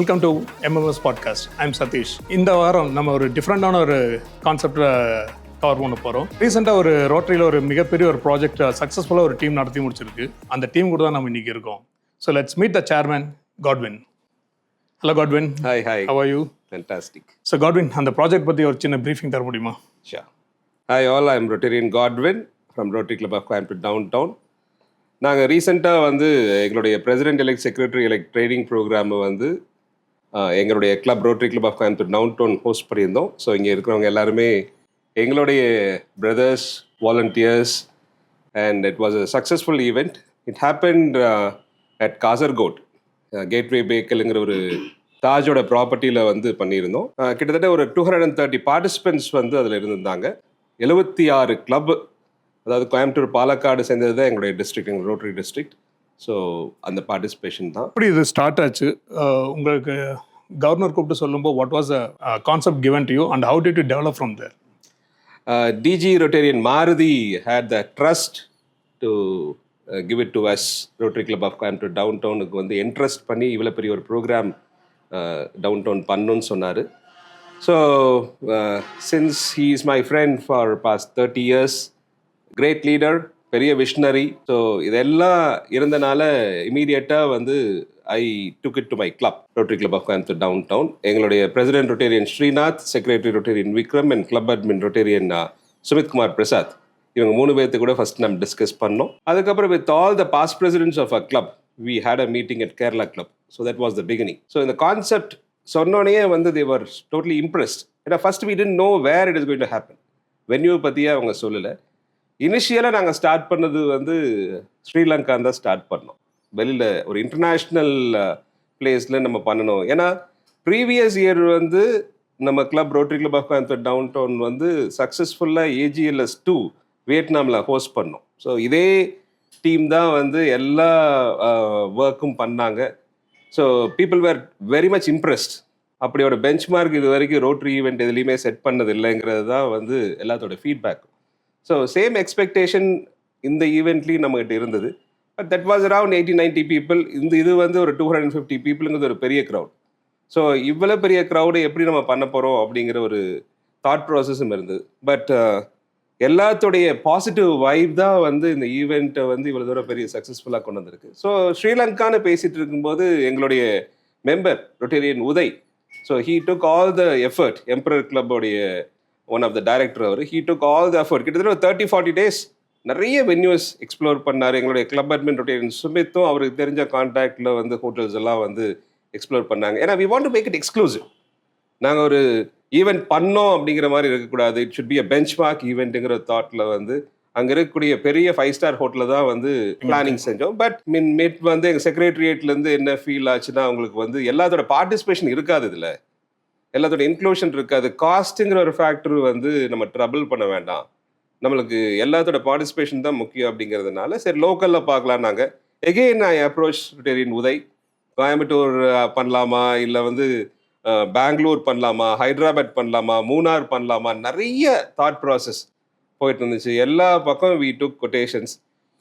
Welcome to MMS podcast. I'm Satish. இந்த வாரம் நம்ம ஒரு டிஃப்ரெண்டான ஒரு கான்செப்டை கவர் பண்ண போகிறோம். ரீசெண்டாக ஒரு ரோட்டரியில் ஒரு மிகப்பெரிய ஒரு ப்ராஜெக்ட் சக்ஸஸ்ஃபுல்லாக ஒரு டீம் நடத்தி முடிச்சிருக்கு. அந்த டீம் கூட தான் நம்ம இன்னைக்கு இருக்கோம். So let's meet the chairman Godwin. Hello Godwin. Hi hi. How are you? Fantastic. So Godwin, அந்த ப்ராஜெக்ட் பற்றி ஒரு சின்ன ப்ரீஃபிங் தர முடியுமா? Sure. Hi all, I am Rotarian Godwin from Rotary club of Coimbatore Downtown. நாங்கள் ரீசெண்டாக எங்களுடைய president elect secretary elect training ப்ரோக்ராமை எங்களுடைய club Rotary club of Coimbatore Downtown host பண்ணியிருந்தோம். ஸோ இங்கே இருக்கிறவங்க எல்லாருமே எங்களுடைய brothers, volunteers, and it was a successful event. It happened at Kasaragod gateway பேக்கலுங்கிற ஒரு தாஜோட ப்ராப்பர்ட்டியில் பண்ணியிருந்தோம். கிட்டத்தட்ட ஒரு 230 பார்ட்டிசிபென்ட்ஸ் அதில் இருந்திருந்தாங்க. 76 கிளப், அதாவது கோயம்புத்தூர் பாலக்காடு சேர்ந்தது தான் எங்களுடைய டிஸ்ட்ரிக்ட், எங்கள் ரோட்டரி டிஸ்ட்ரிக்ட். ஸோ அந்த பார்ட்டிசிபேஷன் தான். எப்படி இது ஸ்டார்ட் ஆச்சு? உங்களுக்கு கவர்னர் கூப்பிட்டு சொல்லும்போது what was a concept given to you and how did you develop from there? DG Rotarian Maruthi had the trust to give it to us, Rotary club of Coimbatore down டவுனுக்கு interest பண்ணி இவ்வளோ பெரிய ஒரு program downtown பண்ணணும்னு சொன்னார். So since he is my friend for past 30 years, great leader, பெரிய visionary. So இதெல்லாம் இருந்தனால இமீடியட்டாக I took it to my club, Rotary club of Coimbatore downtown. எங்களுடைய president Rotarian Srinath, secretary Rotarian Vikram and club admin Rotarian Sumit Kumar Prasad, இவங்க 3 பேர்த்து கூட first நம்ம discuss பண்ணோம். அதுக்கப்புறம் with all the past presidents of a club we had a meeting at Kerala Club. So that was the beginning. So in the concept, சொன்னோனே they were totally impressed. And first we didn't know where it is going to happen. Venue பற்றியே அவங்க சொல்லலை. இனிஷியலாக நாங்கள் start பண்ணது ஸ்ரீலங்கா தான் start பண்ணோம். வெளியில் ஒரு இன்டர்நேஷ்னல் பிளேஸில் நம்ம பண்ணணும். ஏன்னா ப்ரீவியஸ் இயர் நம்ம club Rotary club of Coimbatore Downtown சக்ஸஸ்ஃபுல்லாக AGLS 2 வியட்நாமில் ஹோஸ்ட் பண்ணோம். ஸோ இதே டீம் தான் எல்லா ஒர்க்கும் பண்ணாங்க. So people were very much impressed. அப்படியோட பெஞ்ச் மார்க் இது வரைக்கும் ரோட்டரி ஈவெண்ட் எதுலேயுமே செட் பண்ணது இல்லைங்கிறது தான் எல்லாத்தோட ஃபீட்பேக். ஸோ சேம் எக்ஸ்பெக்டேஷன் இந்த ஈவெண்ட்லேயும் நம்மகிட்ட இருந்தது. But that was around 80-90 people. இது ஒரு 250 பீப்புளுங்கிறது ஒரு பெரிய க்ரௌட். ஸோ இவ்வளோ பெரிய க்ரௌடை எப்படி நம்ம பண்ண போகிறோம் அப்படிங்கிற ஒரு தாட் ப்ராசஸும் இருந்தது. பட் எல்லாத்தோடைய பாசிட்டிவ் வைப் தான் இந்த ஈவெண்ட்டை இவ்வளோ தூரம் பெரிய சக்ஸஸ்ஃபுல்லாக கொண்டு வந்திருக்கு. ஸோ ஸ்ரீலங்கான்னு பேசிகிட்டு இருக்கும்போது எங்களுடைய member Rotarian Uday, so he took all the effort. Emperor கிளப்போடைய one of the director he took all the effort. கிட்டத்தட்ட 30-40 days நிறைய வென்யூஸ் எக்ஸ்ப்ளோர் பண்ணார். எங்களுடைய கிளப் அட்மின் ரொட்டேரியன் சுமித்தும் அவருக்கு தெரிஞ்ச கான்டாக்டில் ஹோட்டல்ஸ் எல்லாம் எக்ஸ்ப்ளோர் பண்ணாங்க. ஏன்னா we want to make it exclusive. நாங்கள் ஒரு ஈவெண்ட் பண்ணோம் அப்படிங்கிற மாதிரி இருக்கக்கூடாது. It should be a benchmark ஈவெண்ட்டுங்கிற தாட்டில் அங்கே இருக்கக்கூடிய பெரிய 5-star ஹோட்டலில் தான் பிளானிங் செஞ்சோம். பட் மிட் எங்கள் செக்ரட்டரியேட்லேருந்து என்ன ஃபீல் ஆச்சுன்னா, அவங்களுக்கு எல்லாத்தோட பார்ட்டிசிபேஷன் இருக்காது, இதில் எல்லாத்தோட இன்க்ளூஷன் இருக்காது. காஸ்ட்டுங்கிற ஒரு ஃபேக்டர் நம்ம ட்ரபிள் பண்ண வேண்டாம், நம்மளுக்கு எல்லாத்தோட பார்ட்டிசிபேஷன் தான் முக்கியம் அப்படிங்கிறதுனால சரி லோக்கலில் பார்க்கலாம். நாங்கள் again I approach Rotarian Uday, Coimbatore பண்ணலாமா, இல்லை பெங்களூர் பண்ணலாமா, ஹைதராபாத் பண்ணலாமா, மூணார் பண்ணலாமா, நிறைய தாட் ப்ராசஸ் போயிட்டு இருந்துச்சு. எல்லா பக்கம் we took quotations.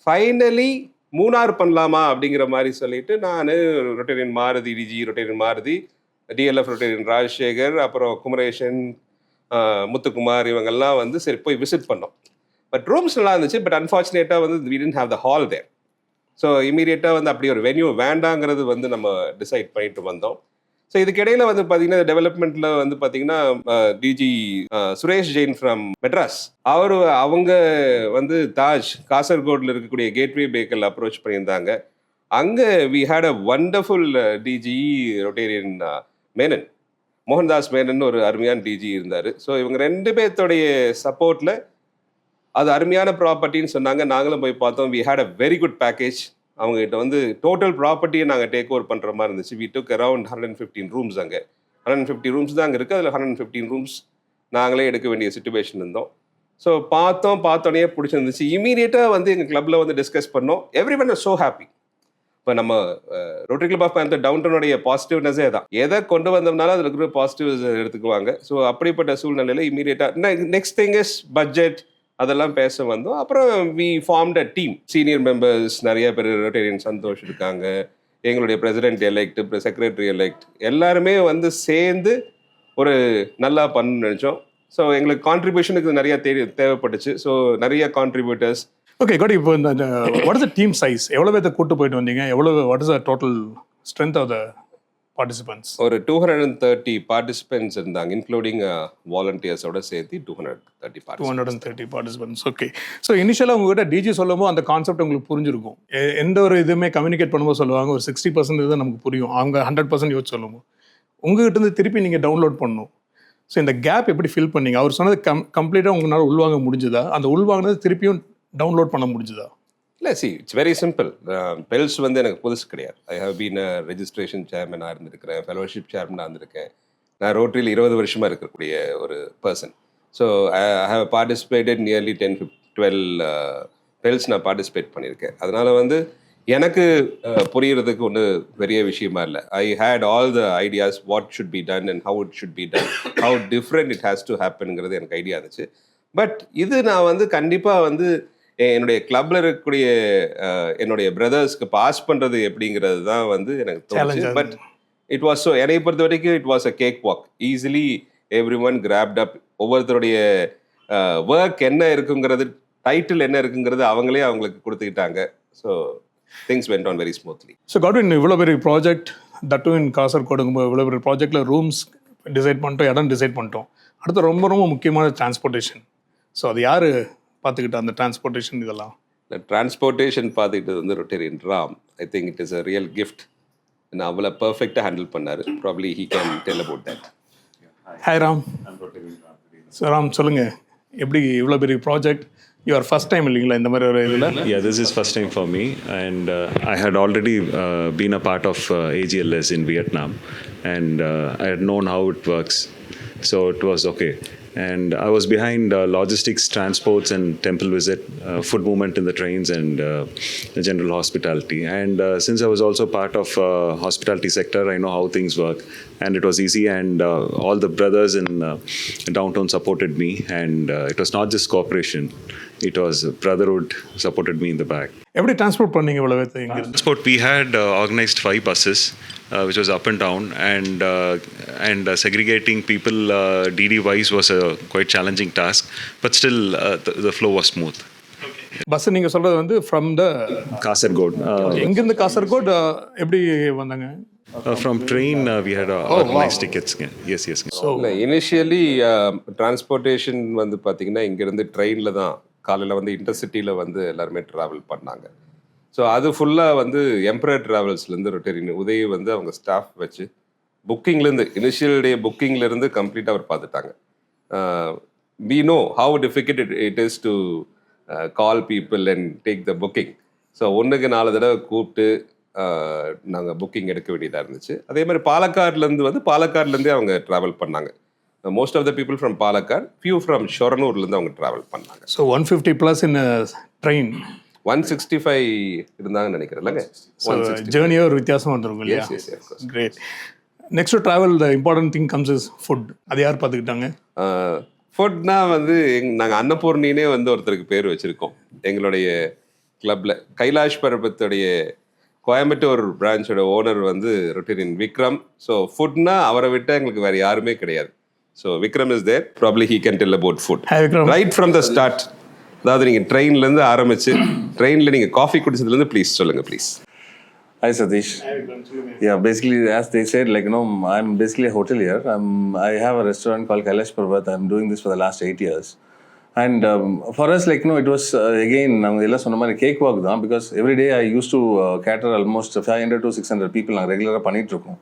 Finally Munnar பண்ணலாமா அப்படிங்கிற மாதிரி சொல்லிட்டு நான் Rotarian Maruthi, DG Rotarian Maruthi, DLF Rotarian Rajasekar, அப்புறம் குமரேஷன், முத்துக்குமார், இவங்கெல்லாம் சரி போய் விசிட் பண்ணோம். பட் ரூம்ஸ் நல்லா இருந்துச்சு. பட் அன்ஃபார்ச்சுனேட்டாக we didn't have the hall there. So இமீடியட்டாக அப்படி ஒரு வென்யூ வேண்டாங்கிறது நம்ம டிசைட் பண்ணிட்டு வந்தோம். ஸோ இதுக்கிடையில் பார்த்தீங்கன்னா டெவலப்மெண்ட்டில் பார்த்தீங்கன்னா டிஜி சுரேஷ் ஜெயின் ஃப்ரம் மெட்ராஸ், அவங்க தாஜ் காசர்கோடில் இருக்கக்கூடிய கேட்வே பேக்கல் அப்ரோச் பண்ணியிருந்தாங்க. அங்கே we had a wonderful DG Rotarian Menon, Mohandas Menon ஒரு அருமையான டிஜி இருந்தார். ஸோ இவங்க 2 பேர்த்தோடைய சப்போர்ட்டில் அது அருமையான ப்ராப்பர்ட்டின்னு சொன்னாங்க. நாங்களும் போய் பார்த்தோம். We had a very good package. அவங்ககிட்ட டோட்டல் ப்ராப்பர்ட்டியை நாங்கள் டேக் ஓவர் பண்ணுற மாதிரி இருந்துச்சு. We took around 115 rooms. அங்கே 150 ரூம்ஸ் தான் அங்கே இருக்குது. அதில் 115 ரூம்ஸ் நாங்களே எடுக்க வேண்டிய சுச்சுவேஷன் இருந்தோம். ஸோ பார்த்தோன்னே பிடிச்சிருந்துச்சு. இமீடியட்டாக எங்கள் கிளப்பில் டிஸ்கஸ் பண்ணோம். Everyone are so happy. இப்போ நம்ம Rotary club of Coimbatore down டவுனுடைய பாசிட்டிவ்னஸே தான். எதை கொண்டு வந்தோம்னாலும் அதில் இருக்கிற பாசிட்டிவ்ஸ் எடுத்துக்குவாங்க. ஸோ அப்படிப்பட்ட சூழ்நிலையில் இமீடியட்டாக நெக்ஸ்ட் திங் இஸ் பட்ஜெட், அதெல்லாம் பேச வந்தோம். அப்புறம் we formed a team. Senior members நிறைய பேர் ரொட்டேரியன் சந்தோஷ் இருக்காங்க, எங்களுடைய பிரசிடென்ட் எலெக்ட், செக்ரட்டரி எலெக்ட் எல்லாருமே வந்து சேர்ந்து ஒரு நல்லா பண்ணணும்னு நினச்சோம். ஸோ எங்களுக்கு கான்ட்ரிபியூஷனுக்கு நிறைய தேவைப்பட்டுச்சு. ஸோ நிறைய கான்ட்ரிபியூட்டர்ஸ். ஓகே காட். இப்போ இந்த what is the team size? எவ்வளோ பேர்த்த கூட்டு போயிட்டு வந்தீங்க? What is the total strength of the participants? ஒரு 230 பார்ட்டிசிபென்ட்ஸ் இருந்தாங்க, இன்க்ளூடிங் வாலண்டியர்ஸோட சேர்த்து 230 பார்ட்டிசிபென்ட்ஸ். ஓகே. ஸோ இனிஷியலாக உங்ககிட்ட டிஜி சொல்லும்போது அந்த கான்செப்ட் உங்களுக்கு புரிஞ்சிருக்கும். எந்த ஒரு இதுவுமே கம்யூனிகேட் பண்ணும்போது சொல்லுவாங்க ஒரு 60% தான் நமக்கு புரியும், அவங்க 100% யோசிச்சு சொல்லுவோம். உங்ககிட்ட இருந்து திருப்பி நீங்கள் டவுன்லோட் பண்ணணும். ஸோ இந்த கேப் எப்படி ஃபில் பண்ணீங்க? அவர் சொன்னது கம்ப்ளீட்டாக உங்களால் உள்வாங்க முடிஞ்சுதா? அந்த உள்வாங்கினது திருப்பியும் டவுன்லோட் பண்ண முடிஞ்சுதா? இல்லை, இட்ஸ் வெரி சிம்பிள். பெல்ஸ் வந்து எனக்கு புதுசு கிடையாது. ஐ ஹவ் பீன் ரெஜிஸ்ட்ரேஷன் சேர்மனாக இருந்திருக்கிறேன், ஃபெலோஷிப் சேர்மனாக இருந்திருக்கேன். நான் ரோட்டரியில் 20 வருஷமாக இருக்கக்கூடிய ஒரு person. So I have participated nearly 10-12 bells நான் பார்ட்டிசிபேட் பண்ணியிருக்கேன். அதனால் வந்து எனக்கு புரியறதுக்கு ஒன்றும் பெரிய விஷயமா இல்லை. I had all the ideas what should be done and how it should be done, how different it has to ஹேப்பனுங்கிறது எனக்கு ஐடியா இருந்துச்சு. பட் இது நான் வந்து கண்டிப்பாக வந்து என்னுடைய கிளப்ல இருக்கக்கூடிய என்னுடைய பிரதர்ஸ்க்கு பாஸ் பண்ணுறது எப்படிங்கிறது தான் வந்து எனக்கு தோணுச்சு. பட் இட் வாஸ் ஸோ, என்னை பொறுத்த வரைக்கும் it was a cakewalk. Easily everyone grabbed up. ஒவ்வொருத்தருடைய ஒர்க் என்ன இருக்குங்கிறது, டைட்டில் என்ன இருக்குங்கிறது அவங்களே அவங்களுக்கு கொடுத்துக்கிட்டாங்க. So things went on very smoothly. So Godwin, இவ்வளோ பெரிய ப்ராஜெக்ட், தட்டும் இன் காசர்கோடுங்கும்போது இவ்வளோ பெரிய ப்ராஜெக்டில் ரூம்ஸ் டிசைட் பண்ணிட்டோம், இடம் டிசைட் பண்ணிட்டோம். அடுத்து ரொம்ப ரொம்ப முக்கியமான டிரான்ஸ்போர்ட்டேஷன். ஸோ அது யார் பார்த்துக்கிட்டா அந்த டிரான்ஸ்போர்ட்டேஷன்? இதெல்லாம் இந்த டிரான்ஸ்போர்ட்டேஷன் பார்த்துக்கிட்டது வந்து Rotarian Ram. I think it is a real gift. நான் அவ்வளோ பர்ஃபெக்டாக ஹேண்டில் பண்ணார். Probably he can tell about that. Hi Ram. So Ram சொல்லுங்கள், எப்படி இவ்வளோ பெரிய ப்ராஜெக்ட், யுவர் ஃபர்ஸ்ட் டைம் இல்லைங்களா இந்த மாதிரி ஒரு இதில்? Yeah, this is first time for me, and I had already been a part of AGLS in Vietnam, and I had known how it works, so it was okay. And I was behind logistics, transports, and temple visit, food movement in the trains, and the general hospitality. And since I was also part of hospitality sector, I know how things work, and it was easy. And all the brothers in downtown supported me, and it was not just cooperation; it was brotherhood supported me in the back. எப்படி transport பண்ணீங்க இவ்வளோ பேர் இங்கே? Transport, we had organized 5 buses, which was up and down, and segregating people DD wise was a quite challenging task, but still the flow was smooth. Bus நீங்கள் சொல்கிறது வந்து from the Kasargod. எங்கேருந்து காசர்கோட் எப்படி வந்தாங்க? From train, we had organized tickets. Yes. இல்லை, initially transportation வந்து பார்த்தீங்கன்னா இங்கேருந்து ட்ரெயினில் தான் காலையில் வந்து இன்டர்சிட்டியில் வந்து எல்லாருமே ட்ராவல் பண்ணாங்க. ஸோ அது ஃபுல்லாக வந்து எம்பரர் ட்ராவல்ஸ்லேருந்து ரொட்டேரியன் உதவி வந்து அவங்க ஸ்டாஃப் வச்சு புக்கிங்லேருந்து, இனிஷியல் டே புக்கிங்லேருந்து கம்ப்ளீட்டாக அவர் பார்த்துட்டாங்க. we know how difficult it is to call people and take the booking. So 1க்கு 4 தடவை கூப்பிட்டு நாங்கள் புக்கிங் எடுக்க வேண்டியதாக இருந்துச்சு. அதே மாதிரி பாலக்காட்லேருந்தே அவங்க ட்ராவல் பண்ணாங்க. Most of the people from Palakkad, few from ஷொரனூர்லேருந்து அவங்க ட்ராவல் பண்ணாங்க. ஸோ 150+ இன் ட்ரெயின் 165 இருந்தாங்கன்னு நினைக்கிறேன் இல்லைங்க. ஜேர்னியோ ஒரு வித்தியாசம் வந்துருங்க இல்லையா? Great. Next to travel the important thing comes is food. அது யார் பார்த்துக்கிட்டாங்க? ஃபுட்னா வந்து நாங்கள் அன்னபூர்ணினே வந்து ஒருத்தருக்கு பேர் வச்சுருக்கோம் எங்களுடைய கிளப்பில். கைலாஷ் பர்வத்துடைய கோயம்புத்தூர் பிரான்ச்சோட ஓனர் வந்து ரொட்டேரியன் விக்ரம். ஸோ ஃபுட்னா அவரை விட்டால் எங்களுக்கு வேறு யாருமே கிடையாது. So Vikram is there. Probably he can tell about food right from the start. அதாவது நீங்கள் ட்ரெயின்லேருந்து ஆரம்பிச்சு ட்ரெயினில் நீங்கள் காஃபி குடிச்சதுலேருந்து ப்ளீஸ் சொல்லுங்கள் please. Hi Satish. Yeah, basically as they said, like, you know, I'm basically a hotelier. I have a restaurant called Kailash Parvat. I'm doing this for the last 8 years. And for us, like, you know, it was again, நாங்கள் எல்லாம் சொன்ன மாதிரி cake walk தான். Because every day I used to cater almost 500 to 600 people நாங்கள் ரெகுலராக பண்ணிகிட்ருக்கோம்.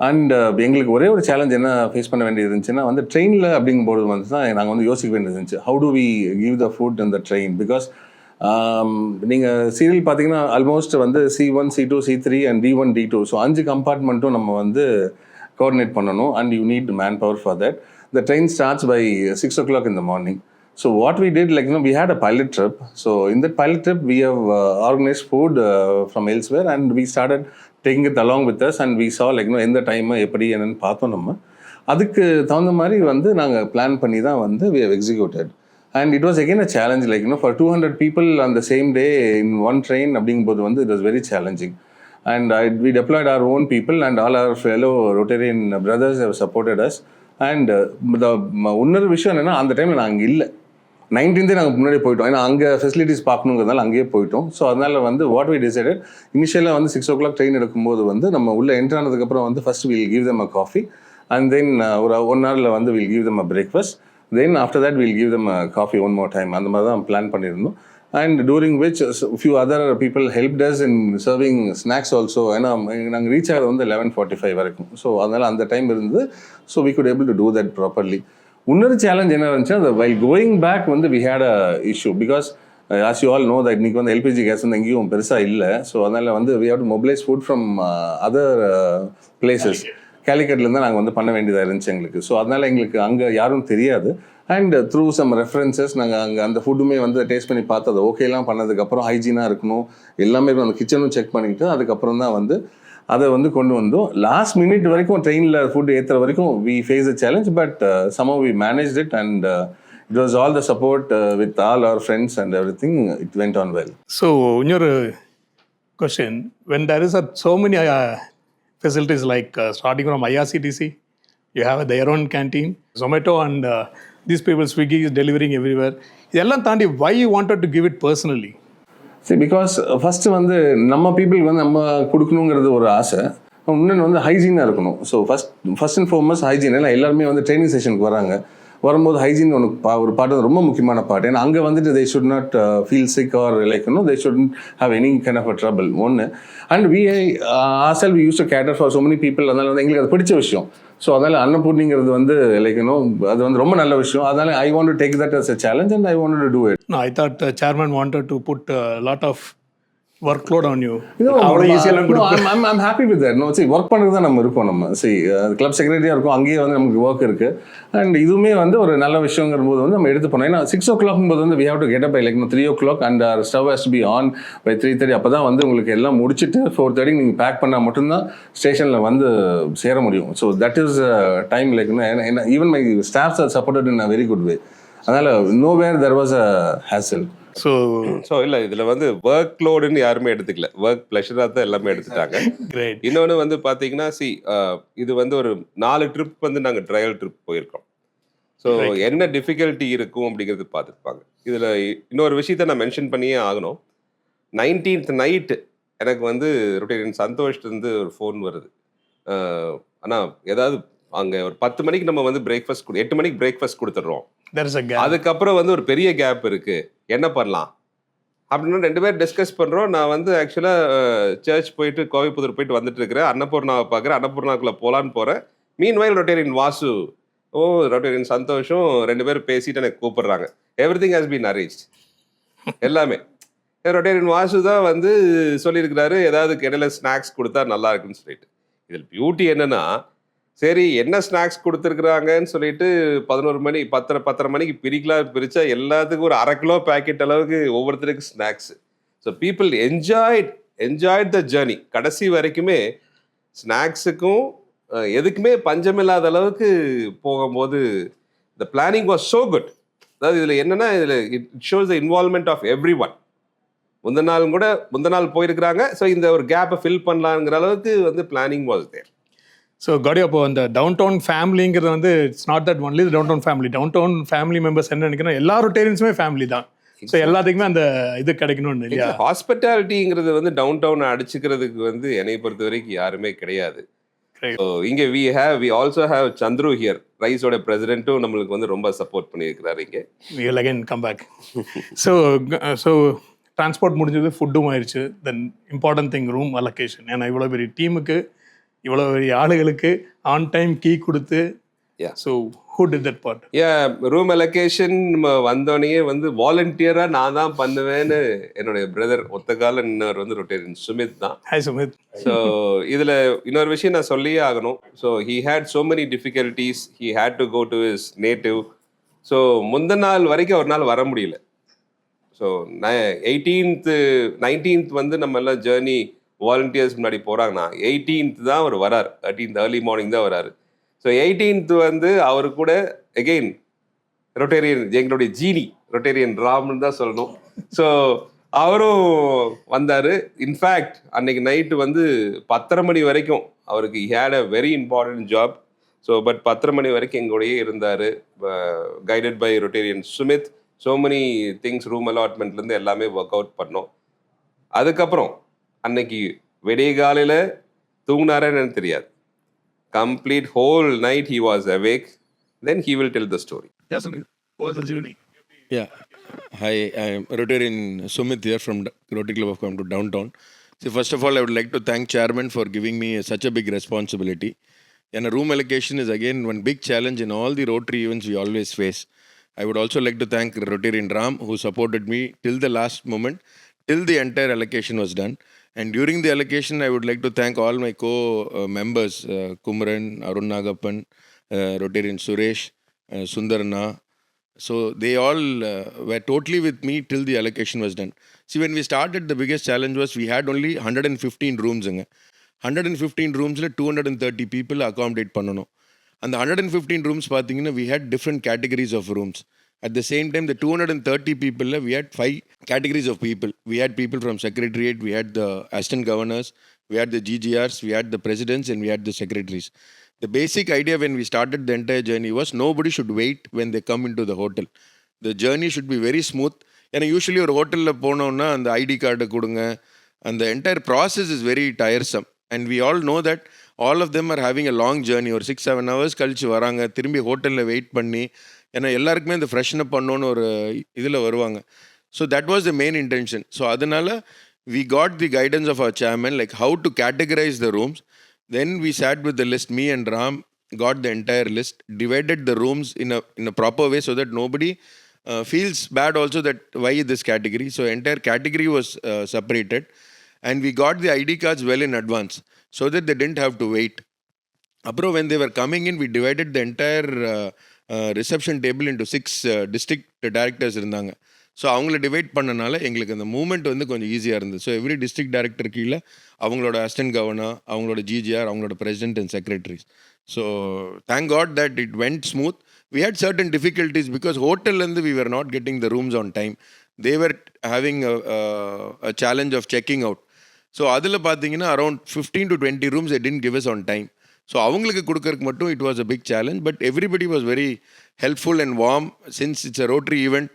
And எங்களுக்கு ஒரே ஒரு சேலஞ்ச் என்ன ஃபேஸ் பண்ண வேண்டியது இருந்துச்சுன்னா வந்து ட்ரெயினில் அப்படிங்கும்போது வந்து தான் நாங்கள் வந்து யோசிக்க வேண்டியது இருந்துச்சு. How do we give the food in the train? Because நீங்கள் சீரியல் பார்த்தீங்கன்னா ஆல்மோஸ்ட் வந்து C1, C2, C3 and D1, D2. So 5 கம்பார்ட்மெண்ட்டும் நம்ம வந்து கோஆர்டினேட் பண்ணணும். And you need manpower for that. The train starts by 6 o'clock in the morning. So what we did, like, you know, we had a pilot trip. So in that pilot trip, we have organized food from elsewhere, and we started taking it along with us, and we saw, like, you know, எந்த time எப்படி என்னன்னு பார்த்தோம். நம்ம அதுக்கு தகுந்த மாதிரி வந்து நாங்கள் பிளான் பண்ணி தான் வந்து we have executed. And it was again a challenge, like, you know, for 200 people on the same day in one train அப்படிங்கும்போது வந்து it was very challenging. and we deployed our own people, and all our fellow Rotarian brothers have supported us. And இன்னொரு விஷயம் என்னென்னா, அந்த டைமில் நான் அங்கே இல்லை. 19th நாங்கள் முன்னாடி போயிட்டோம், ஏன்னா அங்கே ஃபெசிலிட்டிஸ் பார்க்கணுங்கிறதுனால அங்கேயே போயிட்டோம். ஸோ அதனால் வந்து வாட் வி டிசைடட், இனிஷியலாக வந்து 6 o'clock ட்ரெயின் எடுக்கும்போது வந்து நம்ம உள்ளே என்ட்ரு ஆனதுக்கப்புறம் வந்து first will give them a coffee, and then ஒரு 1 hourல வந்து will give them a breakfast, then after that will give them a coffee one more time. அந்த மாதிரி தான் பிளான் பண்ணியிருந்தோம். And during which few other people helped us in serving snacks also. ஏன்னா நாங்கள் reach ஆகிறது வந்து 11:45 வரைக்கும். ஸோ அதனால் அந்த டைம் இருந்து, so we could able to do that properly. இன்னொரு சேலஞ்ச் என்ன இருந்துச்சுன்னா, அந்த வைல் கோயிங் பேக் வந்து we had a issue, because as you all know that இன்றைக்கி வந்து எல்பிஜி கேஸ் வந்து எங்கேயும் பெருசாக இல்லை. ஸோ அதனால் வந்து we have to mobilise food from other places. கேலிக்கட்லேருந்து நாங்கள் வந்து பண்ண வேண்டியதாக இருந்துச்சு எங்களுக்கு. ஸோ அதனால் எங்களுக்கு அங்கே யாரும் தெரியாது. அண்ட் த்ரூ சம் ரெஃபரன்சஸ் நாங்கள் அங்கே அந்த ஃபுட்டுமே வந்து டேஸ்ட் பண்ணி பார்த்து அது ஓகேலாம் பண்ணதுக்கப்புறம் ஹைஜீனாக இருக்கணும் எல்லாமே, அந்த கிச்சனும் செக் பண்ணிக்கிட்டு அதுக்கப்புறம் தான் வந்து அதை வந்து கொண்டு வந்தோம். லாஸ்ட் மினிட் வரைக்கும் ட்ரெயினில் ஃபுட் ஏற்றுற வரைக்கும் we face a challenge, but somehow we managed it, and it was all the support with all our friends and everything. It went on well. So இன்னொரு question, when there is so many facilities like starting from IRCTC, you have their own canteen, Zomato, and these people, Swiggy is delivering everywhere. இதெல்லாம் தாண்டி why you wanted to give it personally? சரி, because first வந்து நம்ம பீப்புளுக்கு வந்து நம்ம கொடுக்கணுங்கிறது ஒரு ஆசை. இன்னொன்று வந்து ஹைஜீனாக இருக்கணும். So first and foremost hygiene. ஏன்னா எல்லாருமே வந்து ட்ரைனிங் செஷனுக்கு வரும்போது ஹைஜீன் ஒரு பாட்டு ரொம்ப முக்கியமான பாட்டு. ஏன்னா அங்கே வந்துட்டு they should not feel sick or லைக்கணும், they should have any kind of a trouble ஒன்று. And we ourself we use to cater for so many people. அதனால் வந்து எங்களுக்கு அது பிடிச்ச விஷயம். ஸோ அதனால் அன்னபூர்ணிங்கிறது வந்து லைக்கணும், அது வந்து ரொம்ப நல்ல விஷயம். அதனால் I want to take that as a challenge and I want to do it. No, I thought chairman wanted to put a lot of workload on you. அவ்வளோ ஈஸியாக I'm happy with that. No, see, work பண்ணுறது தான் நம்ம இருக்கோம். நம்ம club செக்ரட்டரியாக இருக்கும், அங்கேயே வந்து நமக்கு ஒர்க் இருக்குது. அண்ட் இதுவுமே வந்து ஒரு நல்ல விஷயங்கிற போது வந்து நம்ம எடுத்து போனோம். ஏன்னா 6 o'clock போது வந்து we have to get up by like 3 o'clock, and our stove has to be on by 3:30. அப்போ தான் வந்து உங்களுக்கு எல்லாம் முடிச்சுட்டு 4:30 நீங்கள் பேக் பண்ணால் மட்டும்தான் ஸ்டேஷனில் வந்து சேர முடியும். So that is time like even my staffs are supported in a very good way. அதனால் nowhere there was a hassle. So இல்லை, இதில் வந்து ஒர்க் லோடுன்னு யாருமே எடுத்துக்கல, ஒர்க் ப்ளஷராக தான் எல்லாமே எடுத்துட்டாங்க. Great. இன்னொன்று வந்து பார்த்தீங்கன்னா, இது வந்து ஒரு 4 ட்ரிப் வந்து நாங்கள் ட்ரையல் ட்ரிப் போயிருக்கோம். ஸோ என்ன டிஃபிகல்ட்டி இருக்கும் அப்படிங்கிறது பார்த்துருப்பாங்க. இதில் இன்னொரு விஷயத்த நான் மென்ஷன் பண்ணியே ஆகணும். 19th நைட்டு எனக்கு வந்து ரொட்டேரியன் சந்தோஷ்லேருந்து ஒரு ஃபோன் வருது. ஆனால் ஏதாவது அங்கே ஒரு 10 மணிக்கு நம்ம வந்து பிரேக்ஃபாஸ்ட் 8 மணிக்கு பிரேக்ஃபாஸ்ட் கொடுத்துட்றோம். அதுக்கப்புறம் வந்து ஒரு பெரிய கேப் இருக்கு, என்ன பண்ணலாம் அப்படின்னு 2 பேர் டிஸ்கஸ் பண்றோம். நான் வந்து ஆக்சுவலா சர்ச் போயிட்டு கோவைப்புதூர் போயிட்டு வந்துட்டு இருக்கிறேன். அன்னபூர்ணாவை பார்க்குறேன், அன்னபூர்ணாக்குள்ள போலான்னு போறேன். மீன்வைல் ரொட்டேரியன் வாசு, ரொட்டேரியன் சந்தோஷம் 2 பேரும் பேசிட்டு எனக்கு கூப்பிடுறாங்க. எவ்ரிதிங் ஹஸ் பீன் அரேஞ்ச், எல்லாமே. ரொட்டேரியன் வாசு தான் வந்து சொல்லியிருக்கிறாரு, ஏதாவது இடையில ஸ்நாக்ஸ் கொடுத்தா நல்லா இருக்குன்னு சொல்லிட்டு. இதில் பியூட்டி என்னன்னா, சரி என்ன ஸ்நாக்ஸ் கொடுத்துருக்குறாங்கன்னு சொல்லிட்டு 11 மணி 10:30 மணிக்கு பிரிச்சா எல்லாத்துக்கும் ஒரு 1/2 கிலோ பேக்கெட் அளவுக்கு ஒவ்வொருத்தருக்கு snacks. So people enjoyed the journey. கடைசி வரைக்குமே ஸ்நாக்ஸுக்கும் எதுக்குமே பஞ்சமில்லாத அளவுக்கு போகும்போது the planning was so good. அதாவது இதில் என்னன்னா, இதில் it shows the involvement of every one. முந்த நாள் போயிருக்கிறாங்க. ஸோ இந்த ஒரு கேப்பை ஃபில் பண்ணலாங்கிற அளவுக்கு வந்து பிளானிங் வாஸ் தேர். ஸோ காடி, அப்போ அந்த டவுன் டவுன் ஃபேமிலிங்கிறது வந்து it's not that only downtown family members என்ன நினைக்கிறோம், எல்லா ரொட்டேரியன்ஸுமே ஃபேமிலி தான். ஸோ எல்லாத்துக்குமே அந்த இது கிடைக்கணும்னு இல்லையா? ஹாஸ்பிட்டாலிட்டிங்கிறது வந்து டவுன் டவுனை அடிச்சுக்கிறதுக்கு வந்து என்னை பொறுத்த வரைக்கும் யாருமே கிடையாது. இங்க we also have Chandru here, ரைஸோட பிரசிடென்ட்டும் நம்மளுக்கு வந்து ரொம்ப சப்போர்ட் பண்ணியிருக்கிறாரு. இங்கே we'll again come back. so transport முடிஞ்சது, ஃபுட்டும் ஆயிடுச்சு. தென் இம்பார்ட்டன்ட் திங் ரூம் அலோகேஷன். ஏன்னா இவ்வளோ பெரிய டீமுக்கு, இவ்வளோ பெரிய ஆளுகளுக்கு ஆன் டைம் கீ கொடுத்து, so who did that part? Room allocation வந்தோடனே வந்து வாலண்டியராக நான் தான் பண்ணுவேன்னு என்னுடைய பிரதர் ஒத்தகால இன்னொரு வந்து ரொட்டேரியன் சுமித் தான். ஹாய் சுமித். ஸோ இதில் இன்னொரு விஷயம் நான் சொல்லியே ஆகணும். So he had so many difficulties, he had to go to his native. So முந்த நாள் வரைக்கும் ஒரு நாள் வர முடியல. ஸோ 19th வந்து நம்ம எல்லாம் ஜேர்னி வாலண்டியர்ஸ் முன்னாடி போகிறாங்கன்னா 18th தான் அவர் வரார். 13th ஏர்லி மார்னிங் தான் வராரு. ஸோ 18th வந்து அவரு கூட எகெயின் ரொட்டேரியன், எங்களுடைய ஜீனி ரொட்டேரியன் ராம்னு தான் சொல்லணும். ஸோ அவரும் வந்தார். இன்ஃபேக்ட் அன்னைக்கு நைட்டு வந்து 10:30 மணி வரைக்கும் அவருக்கு had a very important job. So but 10:30 மணி வரைக்கும் எங்களுடையே இருந்தார். Guided by Rotarian Sumith. So many things, room அலாட்மெண்ட்லேருந்து எல்லாமே ஒர்க் அவுட் பண்ணோம். அதுக்கப்புறம் அன்னைக்கு விடிய காலையில் தூங்கினாரேன்னு தெரியாது. Complete whole night he was awake. Then he will tell the story. Yeah. Hi, I'm Rotarian Sumit here from Rotary Club of Coimbatore Downtown. So first of all, I would like to thank Chairman for giving me such a big responsibility. And a room allocation is again one big challenge in all the Rotary events we always face. I would also like to thank Rotarian Ram, who supported me till the last moment, till the entire allocation was done. And during the allocation, I would like to thank all my co-members, Kumran, Arun Nagappan, Rotarian Suresh, Sundarana. So they all were totally with me till the allocation was done. See, when we started, the biggest challenge was we had only 115 rooms. 115 rooms, 230 people accommodate பண்ணணும். அந்த 115 rooms பார்த்தீங்கன்னா we had different categories of rooms. At the same time, the 230 people, we had 5 categories of people. We had people from Secretariat, we had the assistant governors, we had the GGRs, we had the presidents, and we had the secretaries. The basic idea when we started the entire journey was nobody should wait when they come into the hotel. The journey should be very smooth. ஏன்னா usually ஒரு ஹோட்டலில் போனோன்னா அந்த ID கார்டை கொடுங்க, அந்த entire process is very tiresome. And we all know that all of them are having a long journey. ஒரு 6-7 hours கழிச்சு வராங்க, திரும்பி ஹோட்டலில் வெயிட் பண்ணி, ஏன்னா எல்லாருக்குமே இந்த ஃப்ரெஷ்னப் பண்ணோன்னு ஒரு இதில் வருவாங்க. So that was the main intention. So அதனால we got the guidance of our chairman like how to categorise the rooms. Then we sat with the list, me and Ram got the entire list, divided the rooms in a proper way so that nobody feels bad also that why this category. So entire category was separated, and we got the ID cards well in advance so that they didn't have to wait. Apro when they were coming in, we divided the entire reception table into 6 district directors இருந்தாங்க. So அவங்கள divide பண்ணனால எங்களுக்கு அந்த moment வந்து கொஞ்சம் ஈஸியாக இருந்தது. So every district director கீழே அவங்களோட அசிஸ்டன்ட் கவர்னர், அவங்களோட ஜிஜிஆர், அவங்களோட president and secretaries. So thank God that it went smooth. We had certain difficulties because ஹோட்டல்லேருந்து we were not getting the rooms on time. They were having a challenge of checking out. So அதில் பார்த்தீங்கன்னா around 15 to 20 rooms they didn't give us on time. So அவங்களுக்கு கொடுக்கறதுக்கு மட்டும் it was a big challenge. But everybody was very helpful and warm. Since it's a Rotary event,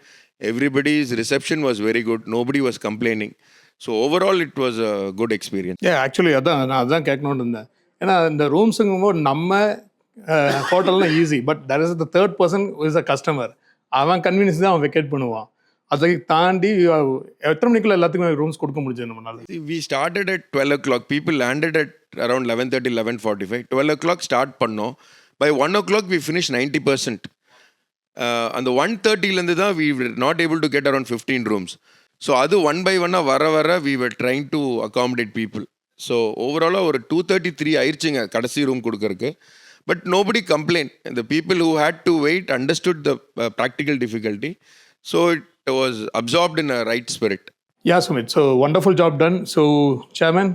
everybody's reception was very good. Nobody was complaining. So overall, it was a good experience. Actually அதான் கேட்கணும்னு இருந்தேன். ஏன்னா இந்த ரூம்ஸுங்கும் போது நம்ம ஹோட்டல்லாம் easy, but that is the third person is a customer. அவன் கன்வீனியன்ஸ் தான் அவன் வெக்கேட் பண்ணுவான். அதை தாண்டி எத்தனை மணிக்குள்ள எல்லாத்துக்குமே ரூம்ஸ் கொடுக்க முடிஞ்சது நம்மளால? We started at 12 o'clock. People landed at around 11:30, 11:45. 12 o'clock start பண்ணோம். By 1 o'clock, we finished 90%. அந்த 1:30 தான் we were not able to get around 15 rooms. So அது 1 by 1 வர we were trying to accommodate people. So ஓவராலாக ஒரு 2:33 ஆயிடுச்சுங்க கடைசி room கொடுக்கறதுக்கு. But nobody complained. The people who had to wait understood the practical difficulty. So it was absorbed in a right spirit. Yeah, Sumit. So wonderful job done. So Chairman?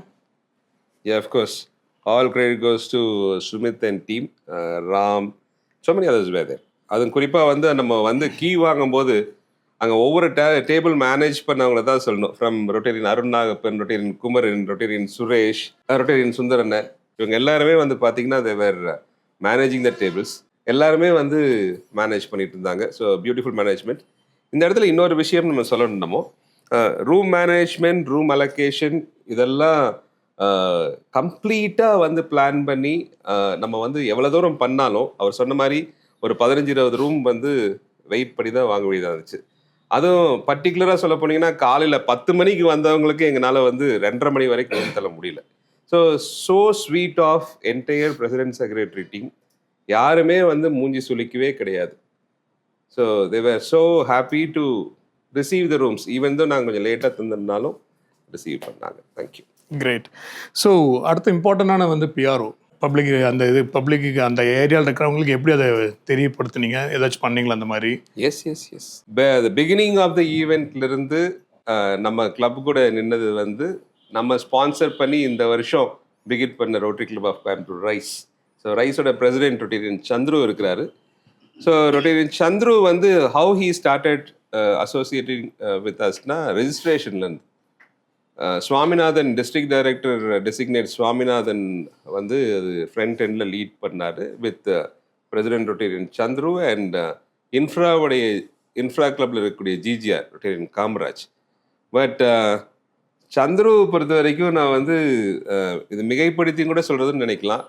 Yeah, of course. All credit goes to Sumit and team, Ram, so many others were there. அதுவும் குறிப்பாக வந்து நம்ம வந்து key வாங்கும்போது அங்கே ஒவ்வொரு table manage பண்ணவங்கள தான் சொல்லணும். From Rotarian Arun Nagappan, Rotarian Kumaran, Rotarian Suresh, Rotarian Sundaran, இவங்க எல்லாருமே வந்து பார்த்தீங்கன்னா they were managing the tables. எல்லாருமே வந்து மேனேஜ் பண்ணிட்டு இருந்தாங்க. So beautiful management. இந்த இடத்துல இன்னொரு விஷயம் நம்ம சொல்லணும். நம்ம ரூம் மேனேஜ்மெண்ட், ரூம் அலோகேஷன் இதெல்லாம் கம்ப்ளீட்டாக வந்து பிளான் பண்ணி நம்ம வந்து எவ்வளோ தூரம் பண்ணாலும் அவர் சொன்ன மாதிரி ஒரு 15-20 ரூம் வந்து வெயிட் பண்ணி தான் வாங்க வேண்டியதாக இருந்துச்சு. அதுவும் பர்டிகுலராக சொல்ல போனீங்கன்னா காலையில் 10 மணிக்கு வந்தவங்களுக்கு எங்களால் வந்து 2:30 மணி வரைக்கும் தள்ள முடியல. So sweet of entire president secretary team. யாருமே வந்து மூஞ்சி சுளிக்கவே கிடையாது. So they were so happy to receive the rooms. Even though நாங்கள் கொஞ்சம் லேட்டாக தந்திருந்தாலும் ரிசீவ் பண்ணாங்க. தேங்க்யூ. கிரேட். ஸோ அடுத்து இம்பார்ட்டண்டான வந்து பிஆர்ஓ பப்ளிக், அந்த இது பப்ளிக்கு அந்த ஏரியாவில் இருக்கிறவங்களுக்கு எப்படி அதை தெரியப்படுத்துனீங்க? ஏதாச்சும் பண்ணீங்களா அந்த மாதிரி? Yes the beginning of the ஈவெண்ட்லேருந்து நம்ம கிளப் கூட நின்னது வந்து நம்ம ஸ்பான்சர் பண்ணி இந்த வருஷம் பிகிட் பண்ண rotary club of Coimbatore rise. So ரைஸோட பிரசிடென்ட் ரொட்டேரியன் சந்துரு இருக்கிறாரு. ஸோ ரொட்டேரியன் சந்துரு வந்து how he started associating with அஸ்னா ரெஜிஸ்ட்ரேஷன்லேருந்து Swaminathan district director designate Swaminathan வந்து அது ஃப்ரண்ட் எண்டில் லீட் பண்ணார் with president rotarian Chandru and infra கிளப்பில் இருக்கக்கூடிய GGR rotarian Kamaraj. But Chandru பொறுத்த வரைக்கும் நான் வந்து இது மிகைப்படுத்தி கூட சொல்கிறதுன்னு நினைக்கலாம்.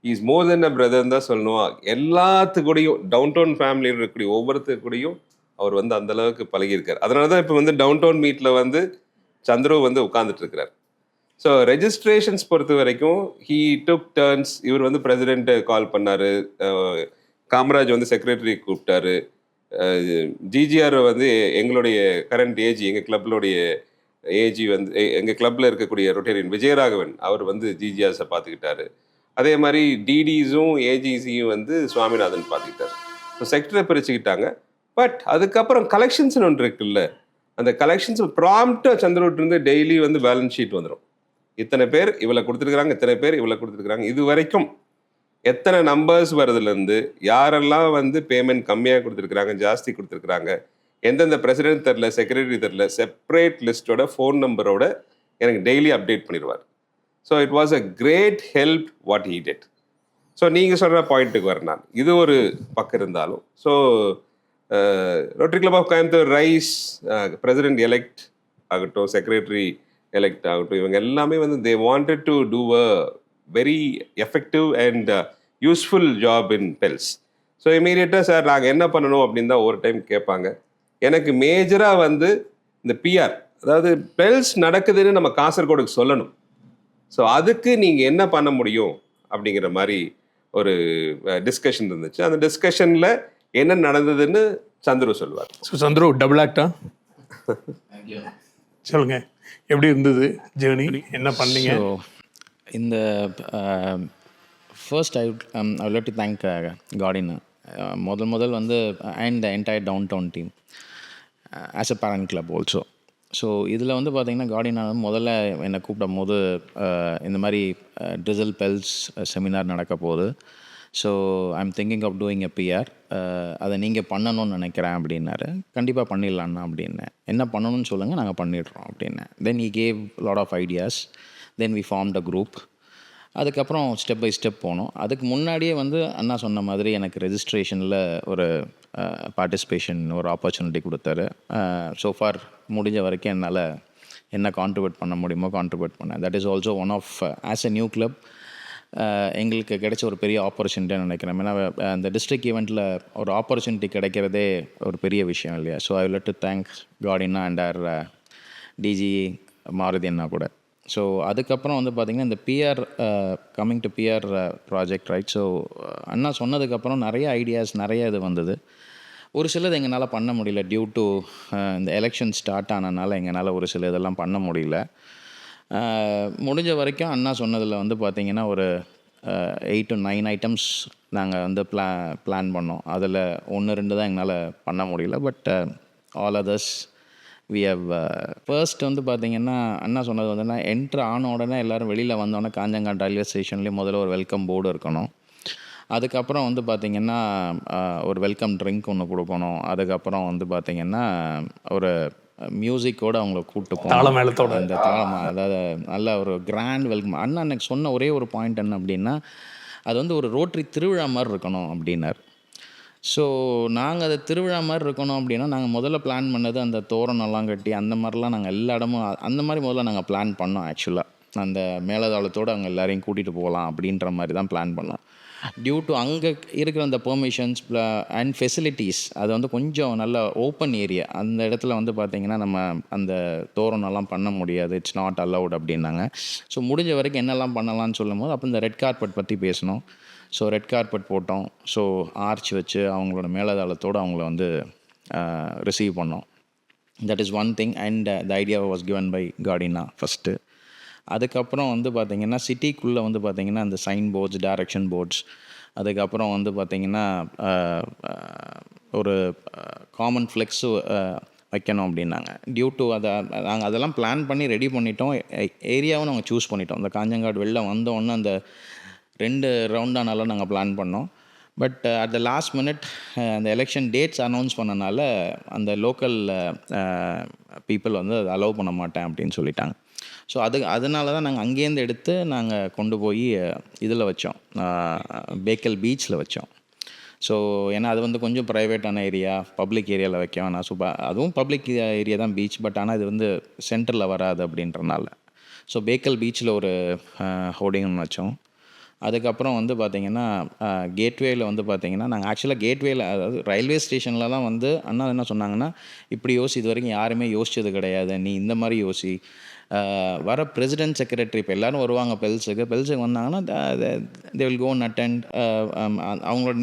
ஹீஸ் மோர் தென் அ பிரதர்ன்னு தான் சொல்லணும். எல்லாத்துக்கூடையும் டவுன் டவுன் ஃபேமிலியில் இருக்கக்கூடிய ஒவ்வொருத்தருக்கூடையும் அவர் வந்து அந்த அளவுக்கு பழகியிருக்கார். அதனால தான் இப்போ வந்து டவுன் டவுன் மீட்டில் வந்து சந்துரு வந்து உட்காந்துட்டு இருக்கிறார். ஸோ ரெஜிஸ்ட்ரேஷன்ஸ் பொறுத்த வரைக்கும் ஹீ டுக் டர்ன்ஸ். இவர் வந்து பிரசிடென்ட்டை கால் பண்ணார், காமராஜ் வந்து செக்ரட்டரி கூப்பிட்டாரு, ஜிஜிஆர் வந்து எங்களுடைய கரண்ட் ஏஜி, எங்கள் கிளப்லுடைய ஏஜி வந்து எங்கள் கிளப்பில் இருக்கக்கூடிய ரொட்டேரியன் விஜயராகவன் அவர் வந்து ஜிஜிஆர்ஸை பார்த்துக்கிட்டாரு. அதே மாதிரி டிடிஸும் ஏஜிஸையும் வந்து சுவாமிநாதன் பார்த்துக்கிட்டாரு. ஸோ செக்டரை பிரிச்சுக்கிட்டாங்க. பட் அதுக்கப்புறம் கலெக்ஷன்ஸ்னு ஒன்று இருக்குல்ல, அந்த கலெக்ஷன்ஸ் ப்ராம்ப்டாக சந்திரூட்லேருந்து டெய்லி வந்து பேலன்ஸ் ஷீட் வந்துடும். இத்தனை பேர் இவ்வளோ கொடுத்துருக்குறாங்க, இத்தனை பேர் இவ்வளோ கொடுத்துருக்குறாங்க, இது வரைக்கும் எத்தனை நம்பர்ஸ் வருதுலேருந்து யாரெல்லாம் வந்து பேமெண்ட் கம்மியாக கொடுத்துருக்குறாங்க, ஜாஸ்தி கொடுத்துருக்குறாங்க, எந்தெந்த பிரசிடென்ட் தெரில, செக்ரட்டரி தெரில, செப்பரேட் லிஸ்ட்டோட ஃபோன் நம்பரோட எனக்கு டெய்லி அப்டேட் பண்ணிடுவார். So it was a great help what he did. So நீங்கள் சொல்கிற பாயிண்ட்டுக்கு வரேன் நான். இது ஒரு பக்கம் இருந்தாலும், so Rotary club of Coimbatore rise president elect ஆகட்டும், செக்ரட்டரி எலெக்ட் ஆகட்டும், இவங்க எல்லாமே வந்து they wanted to do a very effective and useful job in bells. So இமீடியட்டாக சார் நாங்கள் என்ன பண்ணணும் அப்படின்னு தான் ஒரு டைம் கேட்பாங்க. எனக்கு மேஜராக வந்து இந்த பிஆர், அதாவது பெல்ஸ் நடக்குதுன்னு நம்ம காசர்கோடுக்கு சொல்லணும். ஸோ அதுக்கு நீங்கள் என்ன பண்ண முடியும் அப்படிங்கிற மாதிரி ஒரு டிஸ்கஷன் இருந்துச்சு. அந்த டிஸ்கஷனில் என்ன நடந்ததுன்னு சந்துரு சொல்லுவார். ஸோ சந்துரு டபுள் ஆக்டா சொல்லுங்க, எப்படி இருந்தது ஜேர்னி, என்ன பண்ணீங்க? ஸோ இந்த first I would like to thank கார்டினா முதல் வந்து and the entire downtown team as a parent club also. So இதில் வந்து பார்த்திங்கன்னா கார்டினா முதல்ல என்னை கூப்பிடும் போது இந்த மாதிரி ட்ரிசல் பெல்ஸ் செமினார் நடக்க போகுது, so I'm thinking of doing a PR, அதை நீங்கள் பண்ணணும்னு நினைக்கிறேன் அப்படின்னாரு. கண்டிப்பாக பண்ணிடலான்னா அப்படின்னேன். என்ன பண்ணணும்னு சொல்லுங்கள், நாங்கள் பண்ணிடுறோம் அப்படின்னேன். Then he gave lot of ideas. Then we formed a group. அதுக்கப்புறம் ஸ்டெப் பை ஸ்டெப் போனோம். அதுக்கு முன்னாடியே வந்து அண்ணா சொன்ன மாதிரி எனக்கு ரெஜிஸ்ட்ரேஷனில் ஒரு பார்ட்டிசிபேஷன் ஒரு ஆப்பர்ச்சுனிட்டி கொடுத்தாரு. ஸோஃபார் முடிஞ்ச வரைக்கும் என்னால் என்ன கான்ட்ரிபியூட் பண்ண முடியுமோ கான்ட்ரிபியூட் பண்ணேன். That is also one of as a new club எங்களுக்கு கிடைச்ச ஒரு பெரிய ஆப்பர்ச்சுனிட்டின்னு நினைக்கிறேன். ஏன்னா அந்த டிஸ்ட்ரிக்ட் ஈவெண்ட்டில் ஒரு ஆப்பர்ச்சுனிட்டி கிடைக்கிறதே ஒரு பெரிய விஷயம் இல்லையா. So I will to thank கார்டினா அண்ட் ஆர் டிஜி மாருதி அண்ணா கூட. ஸோ அதுக்கப்புறம் வந்து பார்த்திங்கன்னா இந்த PR coming to PR project right. So அண்ணா சொன்னதுக்கப்புறம் நிறைய ஐடியாஸ் நிறைய இது வந்தது. ஒரு சிலது எங்களால் பண்ண முடியல டியூ டு இந்த எலெக்ஷன் ஸ்டார்ட் ஆனதுனால எங்களால் ஒரு சில இதெல்லாம் பண்ண முடியல. முடிஞ்ச வரைக்கும் அண்ணா சொன்னதில் வந்து பார்த்திங்கன்னா ஒரு 8 to 9 ஐட்டம்ஸ் நாங்கள் வந்து பிளான் பண்ணோம். அதில் 1-2 தான் எங்களால் பண்ண முடியல. But all others we have first வந்து பார்த்திங்கன்னா அண்ணா சொன்னது வந்துன்னா என்ட்ரு ஆன உடனே எல்லோரும் வெளியில் வந்தோடனே காஞ்சங்காட் ரயில்வே ஸ்டேஷன்லேயும் முதல்ல ஒரு வெல்கம் போர்டு இருக்கணும். அதுக்கப்புறம் வந்து பார்த்திங்கன்னா ஒரு வெல்கம் ட்ரிங்க் ஒன்று கொடுக்கணும். அதுக்கப்புறம் வந்து பார்த்திங்கன்னா ஒரு மியூசிக்கோடு அவங்கள கூப்பிட்டு போகணும், தாளமேளத்தோட. அந்த தாளம், அதாவது நல்ல ஒரு கிராண்ட் வெல்கம். அண்ணா எனக்கு சொன்ன ஒரே ஒரு பாயிண்ட் என்ன அப்படின்னா, அது வந்து ஒரு ரோட்டரி திருவிழா மாதிரி இருக்கணும் அப்படின்னார். ஸோ நாங்கள் அது திருவிழா மாதிரி இருக்கணும் அப்படின்னா நாங்கள் முதல்ல பிளான் பண்ணது அந்த தோரணெல்லாம் கட்டி அந்த மாதிரிலாம் நாங்கள் எல்லா இடமும் அந்த மாதிரி முதல்ல நாங்கள் பிளான் பண்ணோம். ஆக்சுவலாக அந்த மேலதாளத்தோடு அங்கே எல்லாரையும் கூட்டிகிட்டு போகலாம் அப்படின்ற மாதிரி தான் பிளான் பண்ணோம். டியூ டு அங்கே இருக்கிற அந்த பெர்மிஷன்ஸ் அண்ட் ஃபெசிலிட்டிஸ், அது வந்து கொஞ்சம் நல்ல ஓப்பன் ஏரியா, அந்த இடத்துல வந்து பார்த்திங்கன்னா நம்ம அந்த தோரணெல்லாம் பண்ண முடியாது, இட்ஸ் நாட் அலவுட் அப்படின்னாங்க. ஸோ முடிஞ்ச வரைக்கும் என்னெல்லாம் பண்ணலாம்னு சொல்லும் போது அப்போ இந்த ரெட் கார்பெட் பற்றி பேசணும். ஸோ ரெட் கார்பெட் போட்டோம். ஸோ ஆர்ச் வச்சு அவங்களோட மேலதாளத்தோடு அவங்கள வந்து ரிசீவ் பண்ணோம். That is one thing. And the idea was given by கார்டினா ஃபஸ்ட்டு. அதுக்கப்புறம் வந்து பார்த்திங்கன்னா சிட்டிக்குள்ளே வந்து பார்த்திங்கன்னா அந்த சைன் போர்ட்ஸ், டைரக்ஷன் போர்ட்ஸ், அதுக்கப்புறம் வந்து பார்த்திங்கன்னா ஒரு காமன் ஃப்ளெக்ஸு வைக்கணும் அப்படின்னாங்க. டியூ டு அதை நாங்கள் அதெல்லாம் பிளான் பண்ணி ரெடி பண்ணிட்டோம். ஏரியாவும் நாங்கள் சூஸ் பண்ணிட்டோம். அந்த காஞ்சங்காடு வெளில வந்தோடனே அந்த 2 ரவுண்டானாலும் நாங்கள் பிளான் பண்ணோம். But at the last minute அந்த எலெக்ஷன் டேட்ஸ் அனௌன்ஸ் பண்ணனால அந்த லோக்கல் பீப்புள் வந்து அதை அலோவ் பண்ண மாட்டேன் அப்படின்னு சொல்லிட்டாங்க. ஸோ அதனால தான் நாங்கள் அங்கேருந்து எடுத்து நாங்கள் கொண்டு போய் இதில் வச்சோம், பேக்கல் பீச்சில் வச்சோம். ஸோ ஏன்னா அது வந்து கொஞ்சம் ப்ரைவேட்டான ஏரியா, பப்ளிக் ஏரியாவில் வைக்க வேணாம். ஸோ அதுவும் பப்ளிக் ஏரியா தான் பீச், பட் ஆனால் இது வந்து சென்டரில் வராது அப்படின்றனால ஸோ பேக்கல் பீச்சில் ஒரு ஹோர்டிங் ஒன்று வச்சோம். அதுக்கப்புறம் வந்து பார்த்திங்கன்னா கேட்வேயில் வந்து பார்த்திங்கன்னா நாங்கள் ஆக்சுவலாக கேட்வேயில், அதாவது ரயில்வே ஸ்டேஷனில் தான் வந்து அண்ணா என்ன சொன்னாங்கன்னா, இப்படி இது வரைக்கும் யாருமே யோசிச்சது கிடையாது, நீ இந்த மாதிரி யோசி. வர பிரசிடென்ட் செக்ரட்டரி இப்போ எல்லோரும் வருவாங்க பெல்ஸுக்கு வந்தாங்கன்னா they will go and attend. அவங்களோட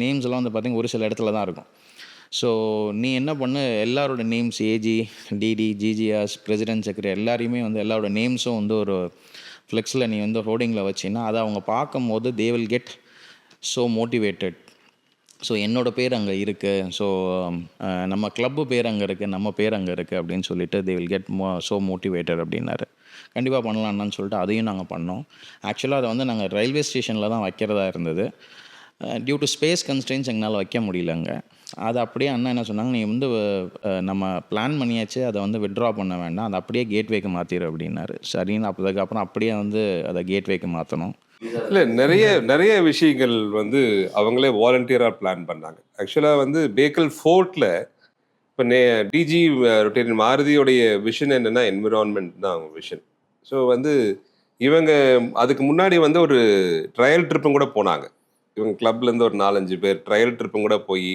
நேம்ஸ் எல்லாம் வந்து பார்த்திங்கன்னா ஒரு சில இடத்துல தான் இருக்கும். ஸோ நீ என்ன பண்ணு, எல்லாரோட names AG, DD, GGRs, president secretary எல்லாரையுமே வந்து எல்லாரோட நேம்ஸும் வந்து ஒரு ஃப்ளெக்ஸில் நீ வந்து ஹோர்டிங்கில் வச்சின்னா அதை அவங்க பார்க்கும்போது they will get so motivated. So என்னோடய பேர் அங்கே இருக்குது, ஸோ நம்ம கிளப்பு பேர் அங்கே இருக்குது, நம்ம பேர் அங்கே இருக்குது அப்படின்னு சொல்லிட்டு they will get so motivated அப்படின்னாரு. கண்டிப்பாக பண்ணலான்னு சொல்லிட்டு அதையும் நாங்கள் பண்ணோம். ஆக்சுவலாக அதை வந்து நாங்கள் ரயில்வே ஸ்டேஷனில் தான் வைக்கிறதா இருந்தது. டியூ டு ஸ்பேஸ் கன்ஸ்ட்ரெயின்ஸ் எங்களால் வைக்க முடியலங்க. அது அப்படியே அண்ணா என்ன சொன்னாங்க, நீ வந்து நம்ம பிளான் பண்ணியாச்சு, அதை வந்து வித்ட்ரா பண்ண வேண்டாம், அதை அப்படியே கேட்வேக்கு மாற்றிடு அப்படின்னாரு. சரின்னு அதுக்கப்புறம் அப்படியே வந்து அதை கேட்வேக்கு மாற்றணும். இல்லை, நிறைய விஷயங்கள் வந்து அவங்களே வாலண்டியராக பிளான் பண்ணாங்க. ஆக்சுவலாக வந்து பேக்கல் ஃபோர்ட்டில் இப்போ டிஜி ரொட்டேரியன் மாருதியோடைய விஷன் என்னென்னா என்விரான்மெண்ட் தான் அவங்க விஷன். ஸோ வந்து இவங்க அதுக்கு முன்னாடி வந்து ஒரு ட்ரையல் ட்ரிப்பும் கூட போனாங்க. இவங்க கிளப்லேருந்து ஒரு 4-5 பேர் ட்ரையல் ட்ரிப்பும் கூட போய்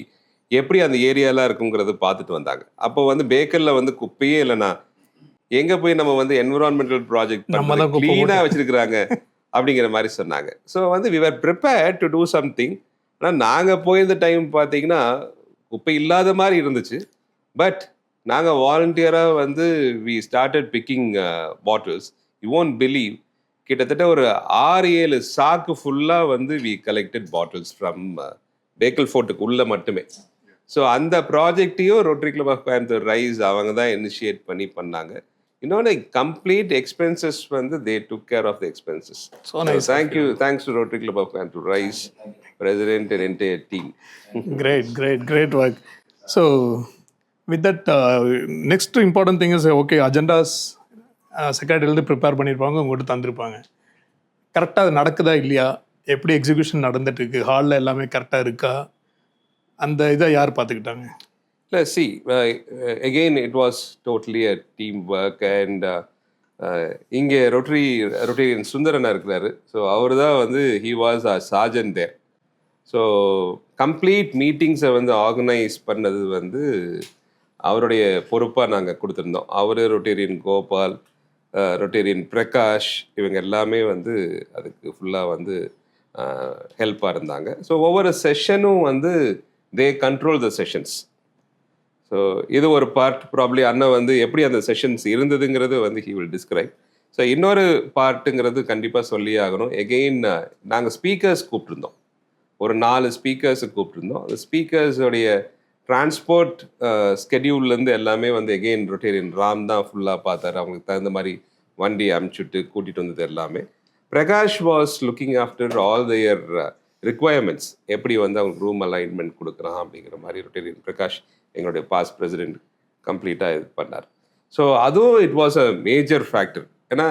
எப்படி அந்த ஏரியாலாம் இருக்குங்கிறது பார்த்துட்டு வந்தாங்க. அப்போ வந்து பேக்கரில் வந்து குப்பையே இல்லைன்னா எங்கே போய் நம்ம வந்து என்விரான்மெண்டல் ப்ராஜெக்ட் க்ளீனாக வச்சுருக்குறாங்க அப்படிங்கிற மாதிரி சொன்னாங்க. ஸோ வந்து we are prepared to do something. ஆனால் நாங்கள் போயிருந்த டைம் பார்த்தீங்கன்னா குப்பை இல்லாத மாதிரி இருந்துச்சு. பட் நாங்கள் வாலண்டியராக வந்து we started picking bottles. You won't believe, கிட்டத்தட்ட ஒரு 6-7 சாக்கு ஃபுல்லாக வந்து we collected bottles from Bekal ஃபோர்ட்டுக்கு உள்ளே மட்டுமே. ஸோ அந்த ப்ராஜெக்டையும் rotary club of Coimbatore rise அவங்க தான் இனிஷியேட் பண்ணாங்க. இன்னொன்று கம்ப்ளீட் எக்ஸ்பென்சஸ் வந்து they took care of the expenses. So thanks to rotary club of Coimbatore rise president and entire team. Great work. So with that, next important thing is okay, agendas செக்ரட்டரியிலேருந்து prepare பண்ணியிருப்பாங்க, உங்கள்கிட்ட தந்திருப்பாங்க. கரெக்டாக அது நடக்குதா இல்லையா, எப்படி execution நடந்துட்டுருக்கு, ஹாலில் எல்லாமே கரெக்டாக இருக்கா, அந்த இதை யார் பார்த்துக்கிட்டாங்க? இல்லை, see again it was totally a team work. And இங்கே ரொட்டேரியன் சுந்தரனா இருக்கிறாரு. ஸோ அவர் தான் வந்து he was a charge in there. So complete மீட்டிங்ஸை வந்து ஆர்கனைஸ் பண்ணது வந்து அவருடைய பொறுப்பாக நாங்கள் கொடுத்துருந்தோம். அவர், ரொட்டேரியன் கோபால், ரொட்டேரியன் பிரகாஷ், இவங்க எல்லாமே வந்து அதுக்கு ஃபுல்லாக வந்து ஹெல்ப்பாக இருந்தாங்க. ஸோ ஒவ்வொரு செஷனும் வந்து தே கண்ட்ரோல் த செஷன்ஸ். ஸோ இது ஒரு பார்ட். ப்ராப்ளி அண்ணன் வந்து எப்படி அந்த செஷன்ஸ் இருந்ததுங்கிறது வந்து ஹி வில் டிஸ்கிரைப். ஸோ இன்னொரு பார்ட்டுங்கிறது கண்டிப்பாக சொல்லி ஆகணும். எகெயின் நாங்கள் ஸ்பீக்கர்ஸ் கூப்பிட்டுருந்தோம், ஒரு 4 ஸ்பீக்கர்ஸை கூப்பிட்டுருந்தோம். அந்த ஸ்பீக்கர்ஸோடைய டிரான்ஸ்போர்ட் ஸ்கெடியூல்லேருந்து எல்லாமே வந்து எகெயின் ரொட்டேரியன் ராம் தான் ஃபுல்லாக பார்த்தாரு. அவங்களுக்கு தகுந்த மாதிரி வண்டி அமுச்சுட்டு கூட்டிகிட்டு வந்தது எல்லாமே. Prakash was looking after all their requirements. எப்படி வந்து அவங்களுக்கு ரூம் அலைன்மெண்ட் கொடுக்குறான் அப்படிங்கிற மாதிரி ரொட்டேரியன் பிரகாஷ், எங்களுடைய பாஸ்ட் பிரசிடென்ட், கம்ப்ளீட்டாக இது பண்ணார். ஸோ அதுவும் it was a major factor. ஏன்னா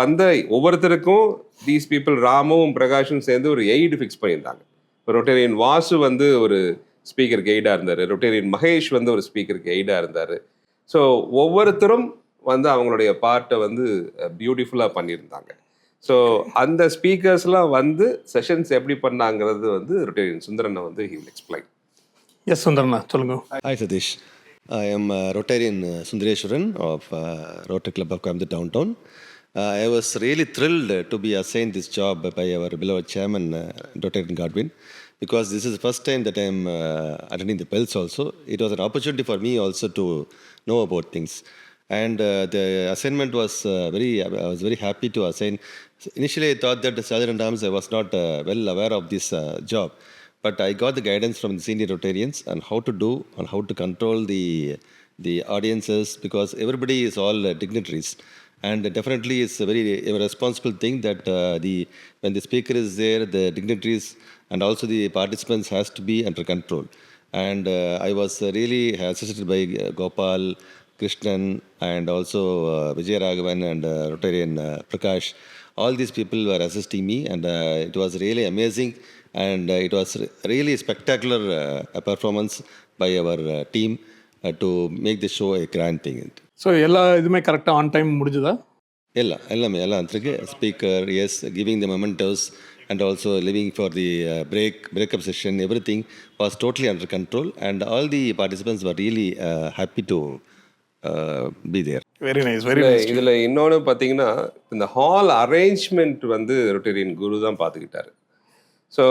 வந்த ஒவ்வொருத்தருக்கும் தீஸ் பீப்புள், ராமும் பிரகாஷும் சேர்ந்து ஒரு எய்டு ஃபிக்ஸ் பண்ணியிருந்தாங்க. இப்போ ரொட்டேரியன் வாசு வந்து ஒரு ஸ்பீக்கர் கைடாக இருந்தார், ரொட்டேரியன் மகேஷ் வந்து ஒரு ஸ்பீக்கர் கைடாக இருந்தார். ஸோ ஒவ்வொருத்தரும் வந்து அவங்களுடைய பார்ட்டை வந்து பியூட்டிஃபுல்லாக பண்ணியிருந்தாங்க. ஸோ அந்த ஸ்பீக்கர்ஸ்லாம் வந்து செஷன்ஸ் எப்படி பண்ணாங்கிறது வந்து ரொட்டேரியன் சுந்தரனை வந்து ஹி வில் எக்ஸ்பிளைன். எஸ் சுந்தரண்ணா, சொல்லுங்க. Hi Satish, I am Rotarian Sundareswaran of Rotary Club of Coimbatore Downtown. I was really thrilled to be assigned this job by our beloved chairman, Rotarian Godwin, because this is the first time that I am attending the Pels also. It was an opportunity for me also to know about things. And the assignment was I was very happy to assign. Initially, I thought that the Sergeant at Arms, I was not well aware of this job. But I got the guidance from the senior Rotarians on how to do, on how to control the audiences, because everybody is all dignitaries. And definitely it's a responsible thing that when the speaker is there, the dignitaries and also the participants has to be under control. And I was really assisted by Gopal, Krishnan, and also Vijay Raghavan and Rotarian Prakash. All these people were assisting me, and it was really amazing. And it was really spectacular performance by our team to make the show a grand thing. So எல்லா இதுவுமே கரெக்டாக on time முடிஞ்சுதா? எல்லாமே இருக்கு. Speaker, yes, giving the mementos and also leaving for the breakup session, everything was totally under control, and all the participants were really happy to be there. Very nice, very nice. இதில் இன்னொன்று பார்த்தீங்கன்னா, இந்த hall arrangement வந்து Rotarian குரு தான் பார்த்துக்கிட்டாரு. So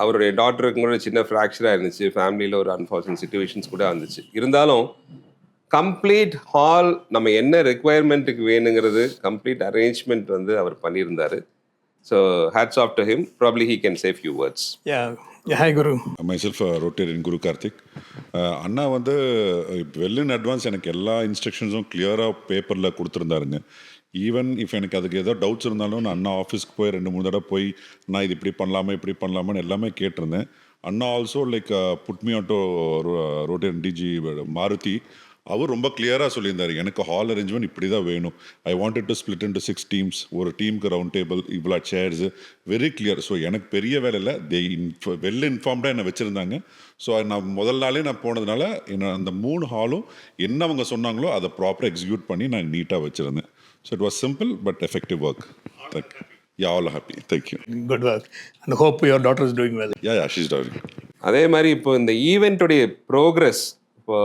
அவருடைய டாக்டருக்கு கூட சின்ன ஃப்ராக்சராக இருந்துச்சு, ஃபேமிலியில் ஒரு அன்ஃபார்ச்சுனேட் சுச்சுவேஷன்ஸ் கூட இருந்துச்சு. இருந்தாலும் கம்ப்ளீட் ஹால் நம்ம என்ன ரெக்குவயர்மெண்ட்டுக்கு வேணுங்கிறது கம்ப்ளீட் அரேஞ்ச்மெண்ட் வந்து அவர் பண்ணியிருந்தார். So hats off to him. Probably he can say few words. Hi Guru. Myself rotarian Guru Karthik. அண்ணா வந்து வெல் இன் அட்வான்ஸ் எனக்கு எல்லா இன்ஸ்ட்ரக்ஷன்ஸும் கிளியராக பேப்பரில் கொடுத்துருந்தாருங்க. ஈவன் இஃப் எனக்கு அதுக்கு ஏதோ டவுட்ஸ் இருந்தாலும் நான் அண்ணா ஆஃபீஸ்க்கு போய் 2-3 தடவை போய் நான் இது இப்படி பண்ணலாமான்னு எல்லாமே கேட்டிருந்தேன். அண்ணா also like put me on to rotarian DG Maruti. அவர் ரொம்ப கிளியராக சொல்லியிருந்தார், எனக்கு ஹால் அரேஞ்ச்மெண்ட் இப்படி தான் வேணும். I wanted to split into 6 teams, ஒரு டீமுக்கு ரவுண்ட் டேபிள், இவ்வளோ சேர்ஸு, வெரி கிளியர். ஸோ எனக்கு பெரிய வேலை இல்லை, வெல் இன்ஃபார்ம்டாக என்னை வச்சுருந்தாங்க. ஸோ நான் முதல் நாளே நான் போனதுனால என்ன அந்த 3 ஹாலும் என்ன அவங்க சொன்னாங்களோ அதை ப்ராப்பராக எக்ஸிக்யூட் பண்ணி நான் நீட்டாக வச்சுருந்தேன். So it was simple but effective work. Thank you, all happy. Thank you. Good work and hope your daughter is doing well. Yeah she's doing. அதே மாதிரி இப்போ இந்த ஈவெண்ட்டுடைய ப்ரோக்ரஸ், இப்போ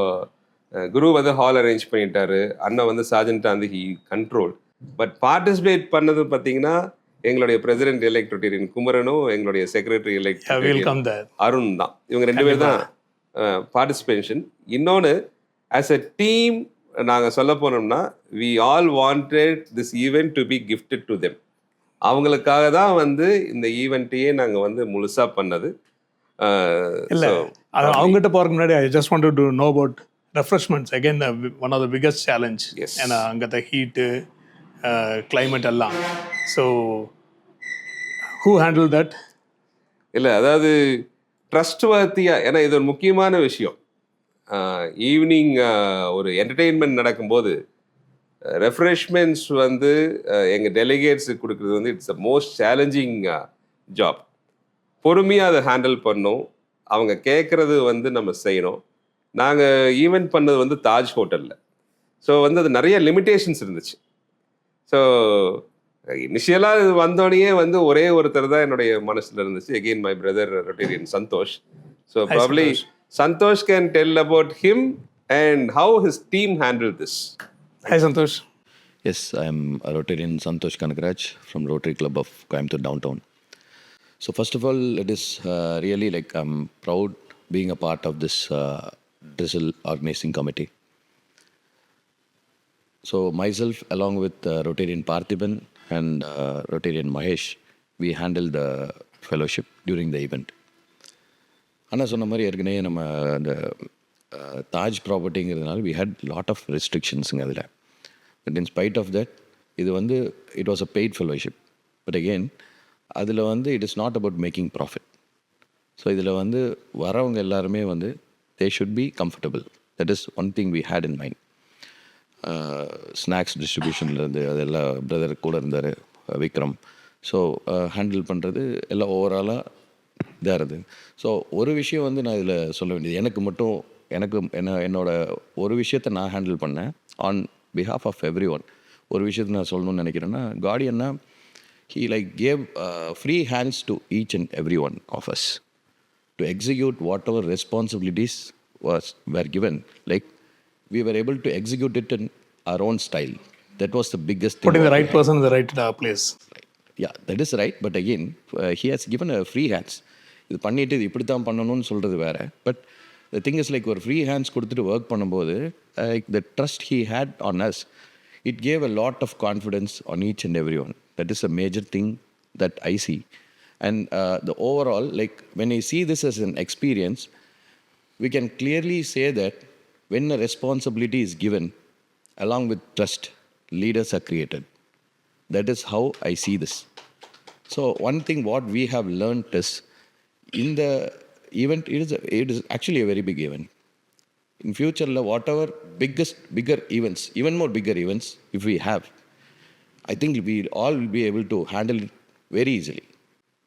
குரு வந்து ஹால் அரேஞ்ச் பண்ணிட்டாரு, அண்ணன் வந்து சார்ஜென்ட் வந்து ஹி கண்ட்ரோல். பட் பார்ட்டிசிபேட் பண்ணது பார்த்தீங்கன்னா எங்களுடைய பிரசிடென்ட் எலெக்ட் ரொட்டேரியன் குமரனும் எங்களுடைய செக்ரட்டரி எலெக்ட் அருண் தான். இவங்க 2 பேர் தான் பார்ட்டிசிபேஷன். இன்னொன்று ஆஸ் அ டீம் நாங்கள் சொல்ல போனோம்னா we all wanted this event to be gifted to them. அவங்களுக்காக தான் வந்து இந்த ஈவெண்ட்டையே நாங்கள் வந்து முழுசாக பண்ணது. இல்லை, அவங்ககிட்ட போகிறதுக்கு முன்னாடி I just want to know about refreshments. Again, one of the biggest challenge. Yes. And அங்கே heat, climate எல்லாம். So who handled that? இல்லை, அதாவது ட்ரஸ்ட் வர்த்தியாக, ஏன்னா இது ஒரு முக்கியமான விஷயம். ஈவினிங் ஒரு என்டர்டெயின்மெண்ட் நடக்கும்போது ரெஃப்ரெஷ்மெண்ட்ஸ் வந்து எங்கள் டெலிகேட்ஸுக்கு கொடுக்குறது வந்து it's the most challenging job. பொறுமையாக அதை ஹேண்டில் பண்ணணும், அவங்க கேட்குறது வந்து நம்ம செய்யணும். நாங்கள் ஈவெண்ட் பண்ணது வந்து தாஜ் ஹோட்டலில். ஸோ வந்து அது நிறைய லிமிட்டேஷன்ஸ் இருந்துச்சு. ஸோ இனிஷியலாக இது வந்தோடனே வந்து ஒரே ஒருத்தர் தான் என்னுடைய மனசில் இருந்துச்சு. Again my brother Rotarian Santosh. So probably Santosh can tell about him and how his team handle this. Hi Santosh. Yes, I am Rotarian Santosh Kanagraj from Rotary Club of Coimbatore Downtown. So first of all, it is really like I'm proud being a part of this drizzle organizing committee. So myself along with Rotarian Parthiban and Rotarian Mahesh, we handled the fellowship during the event. அண்ணா சொன்ன மாதிரி ஏற்கனவே நம்ம அந்த Taj ப்ராப்பர்ட்டிங்கிறதுனால we had lot of restrictionsங்க அதில். But in spite of that, இது வந்து it was a paid fellowship. But again, அதில் வந்து it is not about making profit. So இதில் வந்து வரவங்க எல்லாருமே வந்து they should be comfortable. That is one thing we had in mind. Snacks டிஸ்ட்ரிபியூஷன்லேருந்து அதெல்லாம் பிரதர் கூட இருந்தார் விக்ரம். ஸோ ஹேண்டில் பண்ணுறது எல்லாம் ஓவராலாக இதாக இருந்தது. ஸோ ஒரு விஷயம் வந்து நான் இதில் சொல்ல வேண்டியது, எனக்கு என்னோட ஒரு விஷயத்தை நான் ஹேண்டில் பண்ணேன் on behalf of every one. ஒரு விஷயத்தை நான் சொல்லணும்னு நினைக்கிறேன்னா, கார்டியன்னா he like gave free hands to each and every one of us to execute whatever responsibilities were given. Like we were able to execute it in our own style. That was the biggest thing. Putting the right person in the right place. Right. Yeah, that is right. But again, he has given a free hands. இது பண்ணிட்டு இது இப்படி தான் பண்ணணும்னு சொல்கிறது வேறு. But the thing is like ஒரு free hands கொடுத்துட்டு ஒர்க் பண்ணும்போது like the trust he had on us, it gave a lot of confidence on each and every one. That is a major thing that I see. And the overall, like when I see this as an experience, we can clearly say that when a responsibility is given along with trust, leaders are created. That is how I see this. So one thing what we have learned is in the event, it is actually a very big event. In future, whatever bigger events, even more bigger events, if we have, I think we all will be able to handle it very easily.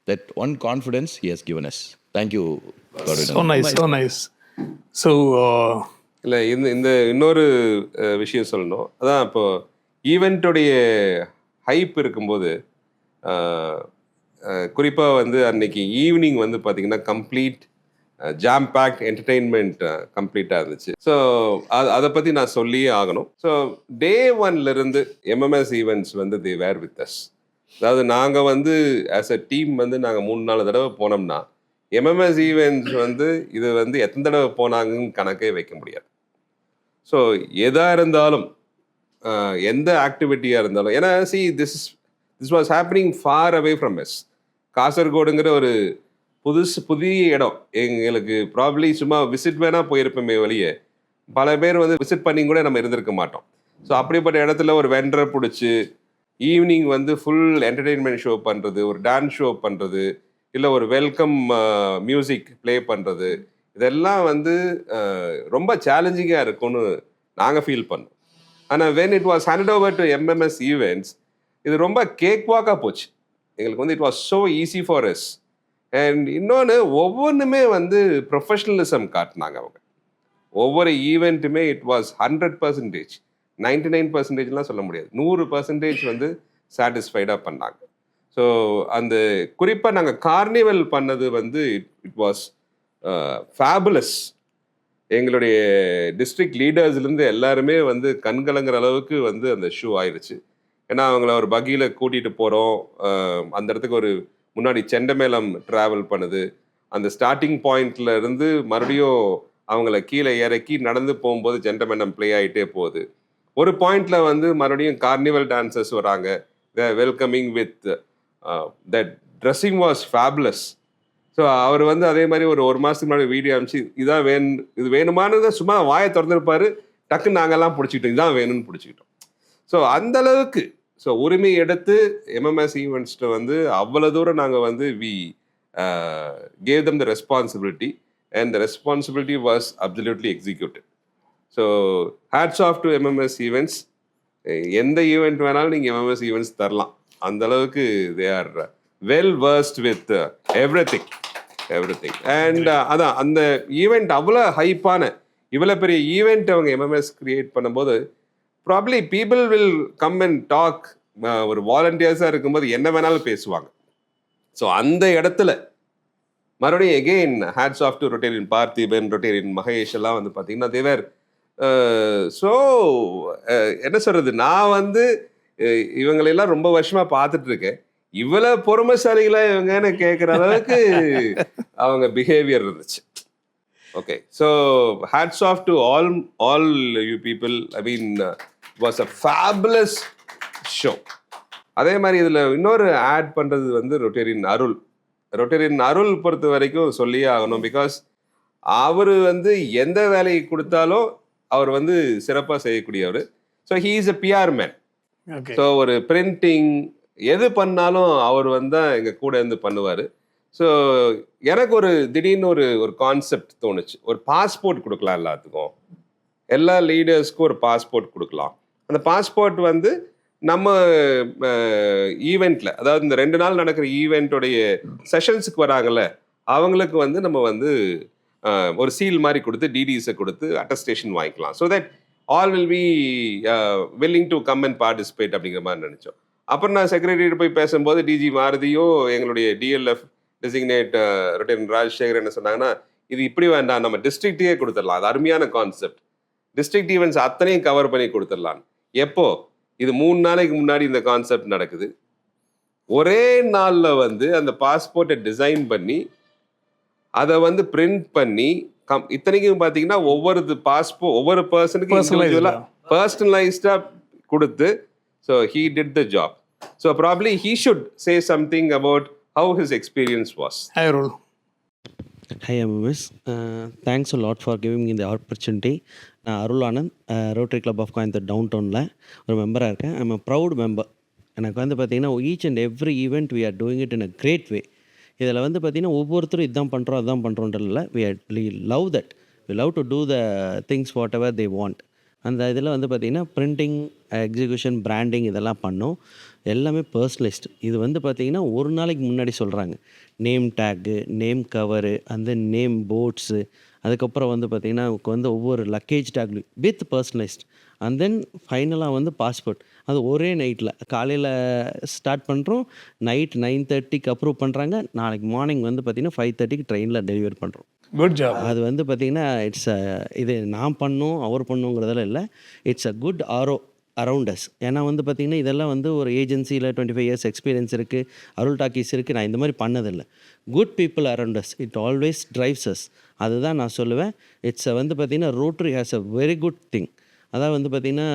That one confidence he has given us. Thank you, Garudan. So nice, so nice. So, இல்லை இந்த இன்னொரு விஷயம் சொல்லணும். அதான் இப்போ ஈவெண்ட்டுடைய hype இருக்கும்போது குறிப்பாக வந்து அன்னைக்கு ஈவினிங் வந்து பார்த்தீங்கன்னா கம்ப்ளீட் ஜாம் பேக்ட் என்டர்டெயின்மெண்ட் கம்ப்ளீட்டாக இருந்துச்சு. ஸோ அதை பற்றி நான் சொல்லியே ஆகணும். ஸோ டே ஒன்லேருந்து எம்எம்எஸ் ஈவெண்ட்ஸ் வந்து தே வேர் வித் அஸ். அதாவது நாங்கள் வந்து ஆஸ் அ டீம் வந்து நாங்கள் 3-4 தடவை போனோம்னா எம்எம்எஸ் ஈவெண்ட்ஸ் வந்து இது வந்து எத்தனை தடவை போனாங்கன்னு கணக்கே வைக்க முடியாது. ஸோ எதாக இருந்தாலும் எந்த ஆக்டிவிட்டியாக இருந்தாலும், ஏன்னா this was happening far away from us. காசர்கோடுங்கிற ஒரு புதிய இடம் எங்களுக்கு ப்ராப்ளி சும்மா விசிட் வேணால் போயிருப்போமே வெளியே பல பேர் வந்து விசிட் பண்ணி கூட நம்ம இருந்திருக்க மாட்டோம். ஸோ அப்படிப்பட்ட இடத்துல ஒரு வெண்டரை பிடிச்சி ஈவினிங் வந்து ஃபுல் என்டர்டெயின்மெண்ட் ஷோ பண்ணுறது, ஒரு டான்ஸ் ஷோ பண்ணுறது, இல்லை ஒரு வெல்கம் மியூசிக் ப்ளே பண்ணுறது, இதெல்லாம் வந்து ரொம்ப சேலஞ்சிங்காக இருக்கும்னு நாங்கள் ஃபீல் பண்ணோம். ஆனால் when it was handed over to MMS events, இது ரொம்ப கேக் வாக்காக போச்சு எங்களுக்கு. வந்து it was so easy for us. And இன்னொன்று ஒவ்வொன்றுமே வந்து ப்ரொஃபஷ்னலிசம் காட்டினாங்க அவங்க. ஒவ்வொரு ஈவெண்ட்டுமே இட் வாஸ் 100%, 99%லாம் சொல்ல முடியாது, 100% வந்து சாட்டிஸ்ஃபைடாக பண்ணாங்க. ஸோ அந்த குறிப்பாக நாங்கள் கார்னிவல் பண்ணது வந்து இட் வாஸ் ஃபேபுலஸ். எங்களுடைய டிஸ்ட்ரிக்ட் லீடர்ஸ்லேருந்து எல்லாருமே வந்து கண்கலங்கிற அளவுக்கு வந்து அந்த ஷோ ஆயிடுச்சு. ஏன்னா அவங்கள ஒரு பகியில் கூட்டிகிட்டு போகிறோம், அந்த இடத்துக்கு ஒரு முன்னாடி செண்டமேளம் ட்ராவல் பண்ணுது, அந்த ஸ்டார்டிங் பாயிண்ட்ல இருந்து மறுபடியும் அவங்கள கீழே இறக்கி நடந்து போகும்போது செண்டமேளம் ப்ளே ஆகிட்டே போகுது. ஒரு பாயிண்ட்ல வந்து மறுபடியும் கார்னிவல் டான்சர்ஸ் வராங்க, welcoming with that dressing was fabulous. So அவர் வந்து அதே மாதிரி ஒரு மாதத்துக்கு முன்னாடி வீடியோ அனுப்பிச்சு இதான் இது வேணுமானதை சும்மா வாயை திறந்துருப்பாரு, டக்குன்னு நாங்கள்லாம் பிடிச்சிக்கிட்டோம், இதான் வேணும்னு பிடிச்சிக்கிட்டோம். ஸோ அந்த அளவுக்கு ஸோ உரிமை எடுத்து எம்எம்எஸ் ஈவெண்ட்ஸ்ட்டு வந்து அவ்வளோ தூரம் நாங்கள் வந்து we gave them the responsibility and the responsibility was absolutely executed. So hats off to MMS events. எந்த ஈவெண்ட் வேணாலும் நீங்கள் எம்எம்எஸ் ஈவெண்ட்ஸ் தரலாம், அந்த அளவுக்கு they are well versed with everything. And அதான் அந்த ஈவெண்ட் அவ்வளோ ஹைப்பான இவ்வளோ பெரிய ஈவெண்ட் அவங்க எம்எம்எஸ் கிரியேட் பண்ணும்போது probably people will come and talk. ஒரு வாலண்டியர்ஸாக இருக்கும்போது என்ன வேணாலும் பேசுவாங்க. ஸோ அந்த இடத்துல மறுபடியும் again hats off to Rotarian Parthiban, Rotarian Mahesh எல்லாம் வந்து பார்த்தீங்கன்னா தேவர். ஸோ என்ன சொல்கிறது, நான் வந்து இவங்களெல்லாம் ரொம்ப வருஷமாக பார்த்துட்டு இருக்கேன், இவ்வளோ பொறுமைசாலிகளாக இவங்கன்னு கேட்குற அளவுக்கு அவங்க பிஹேவியர் இருந்துச்சு. Okay, so hats off to all you people. I mean, it was a fabulous show. அதே மாதிரி இதில் இன்னொரு ஆட் பண்ணுறது வந்து ரொட்டேரியன் அருள் பொறுத்த வரைக்கும் சொல்லியே ஆகணும். பிகாஸ் அவர் வந்து எந்த வேலையை கொடுத்தாலும் அவர் வந்து சிறப்பாக செய்யக்கூடியவர். So he is a PR man. So ஒரு பிரிண்டிங் எது பண்ணாலும் அவர் வந்து எங்கள் கூட இருந்து பண்ணுவார். ஸோ எனக்கு ஒரு திடீர்னு ஒரு கான்செப்ட் தோணுச்சு, ஒரு பாஸ்போர்ட் கொடுக்கலாம் எல்லாத்துக்கும், எல்லா லீடர்ஸ்க்கும் ஒரு பாஸ்போர்ட் கொடுக்கலாம். அந்த பாஸ்போர்ட் வந்து நம்ம ஈவெண்ட்டில், அதாவது இந்த 2 நாள் நடக்கிற ஈவெண்ட்டோடைய செஷன்ஸுக்கு வராங்கல்ல அவங்களுக்கு வந்து நம்ம வந்து ஒரு சீல் மாதிரி கொடுத்து டிடிஸை கொடுத்து அட்டஸ்டேஷன் வாங்கிக்கலாம். So that all will be willing to come and participate அப்படிங்கிற மாதிரி நினச்சோம். அப்புறம் நான் செக்ரட்டரியிட்ட போய் பேசும்போது டிஜி மாருதியும் எங்களுடைய டிஎல்எஃப் டெசிக்னேட் ரொட்டேரியன் ராஜசேகர் என்ன சொன்னாங்கன்னா, இது இப்படி வேண்டாம், நம்ம டிஸ்ட்ரிக்டே கொடுத்துடலாம், அது அருமையான கான்செப்ட், டிஸ்ட்ரிக்ட் ஈவெண்ட்ஸ் அத்தனையும் கவர் பண்ணி கொடுத்துடலாம். எப்போ இது 3 நாளைக்கு முன்னாடி இந்த கான்செப்ட் நடக்குது. ஒரே நாளில் வந்து அந்த பாஸ்போர்ட்டை டிசைன் பண்ணி அதை வந்து பிரிண்ட் பண்ணி இத்தனைக்கும் பார்த்தீங்கன்னா ஒவ்வொரு பர்சனுக்கும் இண்டிவிஜுவலாக பர்சனலைஸ்டாக கொடுத்து. So he did the job. So probably he should say something about how his experience was. Hi, Arul. Hi, MMS. Thanks a lot for giving me the opportunity. நான் Arul Anand rotary club of Coimbatore town டவுனில் ஒரு மெம்பராக இருக்கேன். I'm a proud member. எனக்கு வந்து பார்த்திங்கன்னா each and every event we are doing it in a great way. இதில் வந்து பார்த்திங்கன்னா ஒவ்வொருத்தரும் இதுதான் பண்ணுறோம் அதுதான் பண்ணுறோன்றதில்ல. We love that. We love to do the things whatever they want. அந்த இதில் வந்து பார்த்திங்கன்னா பிரிண்டிங், எக்ஸிக்யூஷன், பிராண்டிங் இதெல்லாம் பண்ணோம். எல்லாமே பர்சனலைஸ்டு. இது வந்து பார்த்திங்கன்னா ஒரு நாளைக்கு முன்னாடி சொல்கிறாங்க. நேம் டேக்கு, நேம் கவரு, அந்த நேம் போர்ட்ஸு, அதுக்கப்புறம் வந்து பார்த்திங்கன்னா வந்து ஒவ்வொரு லக்கேஜ் டேக்லையும் வித் பர்சனலைஸ்ட். அண்ட் தென் ஃபைனலாக வந்து பாஸ்போர்ட். அது ஒரே நைட்டில் காலையில் ஸ்டார்ட் பண்ணுறோம், நைட் 9:30க்கு அப்ரூவ் பண்ணுறாங்க. நாளைக்கு மார்னிங் வந்து பார்த்திங்கன்னா 5:30க்கு ட்ரெயினில் டெலிவரி பண்ணுறோம். Good job. அது வந்து பார்த்திங்கன்னா இட்ஸ் இது நான் பண்ணோம் அவர் பண்ணுங்கிறதெல்லாம் இல்லை. It's a good around us. ஏன்னா வந்து பார்த்திங்கன்னா இதெல்லாம் வந்து ஒரு ஏஜென்சியில் 25 இயர்ஸ் எக்ஸ்பீரியன்ஸ் இருக்குது, அருள் டாக்கீஸ் இருக்குது. நான் இந்த மாதிரி பண்ணதில்லை. Good people around us, it always drives us. அதுதான் நான் சொல்லுவேன். இட்ஸ் வந்து பார்த்திங்கன்னா Rotary has a very good thing. அதாவது வந்து பார்த்திங்கன்னா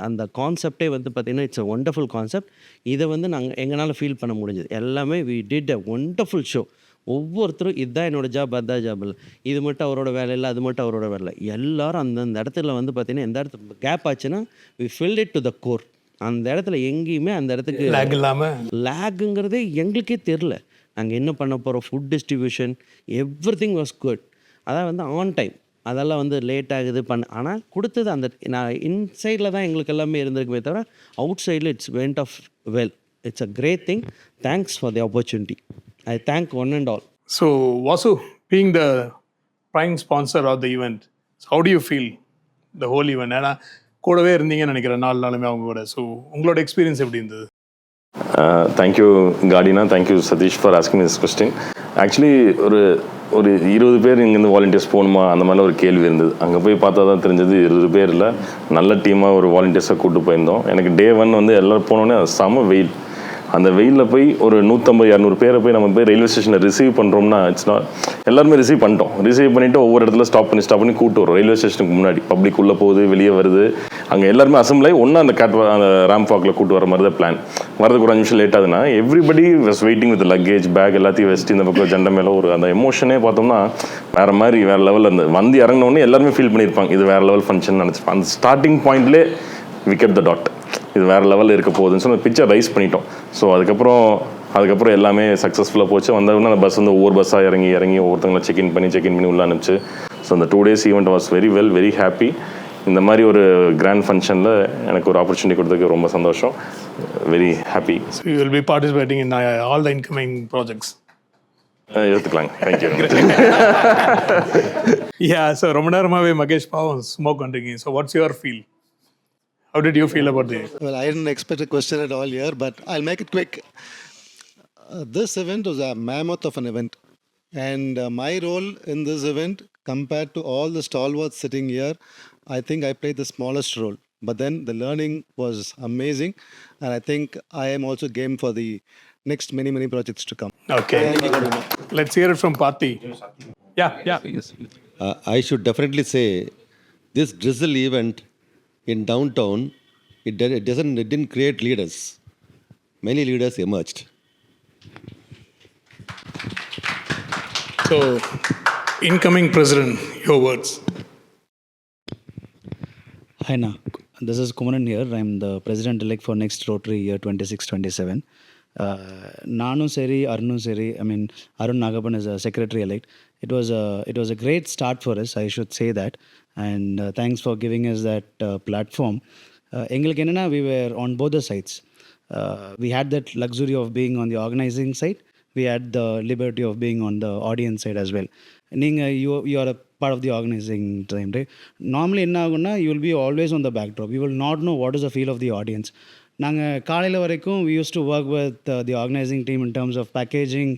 அந்த கான்செப்டே வந்து பார்த்திங்கன்னா இட்ஸ் அ ஒண்டர்ஃபுல் கான்செப்ட். இதை வந்து நாங்கள் எங்களால் ஃபீல் பண்ண முடிஞ்சது. எல்லாமே we did a wonderful show. ஒவ்வொருத்தரும் இதுதான் என்னோடய ஜாப், அதுதான் ஜாப் இல்லை, இது மட்டும் அவரோட வேலை இல்லை, அது மட்டும் அவரோட வேலை இல்லை. எல்லோரும் அந்தந்த இடத்துல வந்து பார்த்திங்கன்னா எந்த இடத்துல கேப் ஆச்சுன்னா we filled it to the core. அந்த இடத்துல எங்கேயுமே அந்த இடத்துக்கு லேக் இல்லாமல் லேக்குங்கிறதே எங்களுக்கே தெரில. நாங்கள் என்ன பண்ண போகிறோம், food distribution, everything was good. அதான் வந்து ஆன் டைம். அதெல்லாம் வந்து லேட் ஆகுது ஆனால் கொடுத்தது அந்த நான் இன்சைடில் தான் எங்களுக்கு எல்லாமே இருந்திருக்குமே தவிர அவுட் சைடில் it's went off well. It's a great thing. Thanks for the opportunity. I thank one and all. So Vasu, being the prime sponsor of the event, how do you feel the whole event? ஏன்னா கூடவே இருந்தீங்கன்னு நினைக்கிறேன் 4 நாளுமே அவங்க கூட. So உங்களோட experience எப்படி இருந்தது? தேங்க்யூ காடினா, thank you Sathish for asking this question. Actually ஒரு 20 பேர் இங்கேருந்து வாலண்டியர்ஸ் போகணுமா அந்த மாதிரிலாம் ஒரு கேள்வி இருந்தது. அங்கே போய் பார்த்தா தான் தெரிஞ்சது 20 பேர் இல்லை, நல்ல டீமாக ஒரு வாலண்டியர்ஸாக கூப்பிட்டு போயிருந்தோம். எனக்கு டே 1 வந்து எல்லோரும் போனோடனே செம வெயில். அந்த வெயிலில் போய் ஒரு 150-200 பேரை போய் நம்ம போய் ரயில்வே ஸ்டேஷனில் ரிசீவ் பண்ணுறோம்னா இட்ஸ் நாட், எல்லாருமே ரிசீவ் பண்ணிட்டோம். ரிசீவ் பண்ணிவிட்டு ஒவ்வொரு இடத்துல ஸ்டாப் பண்ணி கூப்பிட்டு வரும். ரயில்வே ஸ்டேஷனுக்கு முன்னாடி பப்ளிக் உள்ளே போகுது, வெளியே வருது. அங்கே எல்லாருமே அசம்பிள் ஆகி ஒன்றா அந்த ரேம்ப் வாக்கில் கூப்பிட்டு வர மாதிரி தான் பிளான். வரதுக்கு ஒரு 5 நிமிஷம் லேட் ஆகுதுன்னா everybody was waiting with luggage back எல்லாத்தையும் வச்சுட்டு இந்த பக்கம் ஜெண்டை மேலே ஒரு அந்த எமோஷனே பார்த்தோம்னா வேறு மாதிரி, வேறு லெவலில் அந்த வந்து இறங்கினோடனே எல்லாருமே ஃபீல் பண்ணியிருப்பாங்க இது வேறு லெவல் ஃபங்க்ஷன் நினச்சிப்பாங்க. அந்த ஸ்டார்டிங் பாயிண்ட்லேயே வி கெட் த டாட், இது வேறு லெவலில் இருக்க போகுதுன்னு சொல்லி பிக்சர் ரைஸ் பண்ணிட்டோம். ஸோ அதுக்கப்புறம் எல்லாமே சக்ஸஸ்ஃபுல்லாக போச்சு. வந்தவொடனே அந்த பஸ் வந்து ஒவ்வொரு பஸ்ஸாக இறங்கி ஒவ்வொருத்தங்களை செக்இன் பண்ணி உள்ளே அனுப்பிச்சு. ஸோ அந்த 2 days event was very happy. இந்த மாதிரி ஒரு கிராண்ட் ஃபங்க்ஷனில் எனக்கு ஒரு ஆப்பர்ச்சுனிட்டி கொடுத்ததுக்கு ரொம்ப சந்தோஷம். Very happy. So you will be participating in all the incoming projects. எடுத்துக்கலாங்க. தேங்க்யூ. யா, ஸோ ரொம்ப நேரமாகவே மகேஷ் பாவம் ஸ்மோக் பண்ணுறீங்க. So what's your feel? How did you feel about the... Well, I didn't expect a question at all here, but I'll make it quick. This event was a mammoth of an event. And my role in this event, compared to all the stalwarts sitting here, I think I played the smallest role. But then the learning was amazing. And I think I am also game for the next many projects to come. Okay. Thank you very much. Let's hear it from Parthi. Yeah. I should definitely say this drizzle event in downtown, it didn't create leaders. Many leaders emerged. So, incoming president, your words. Hi, Na. This is Kumaran here. I'm the president-elect for next Rotary year 26-27. Nanu Seri, Arnu Seri, Arun Nagapan is a secretary-elect. It was a great start for us, I should say that. And thanks for giving us that platform. எங்களுக்கு என்னென்னா we were on both the sides. We had that luxury of being on the organizing side. We had the liberty of being on the audience side as well. You are a part of the organizing team, right? Normally என்ன ஆகும்னா you will be always on the backdrop. You will not know what is the feel of the audience. நாங்கள் காலையில் வரைக்கும் we used to work with the organizing team in terms of packaging,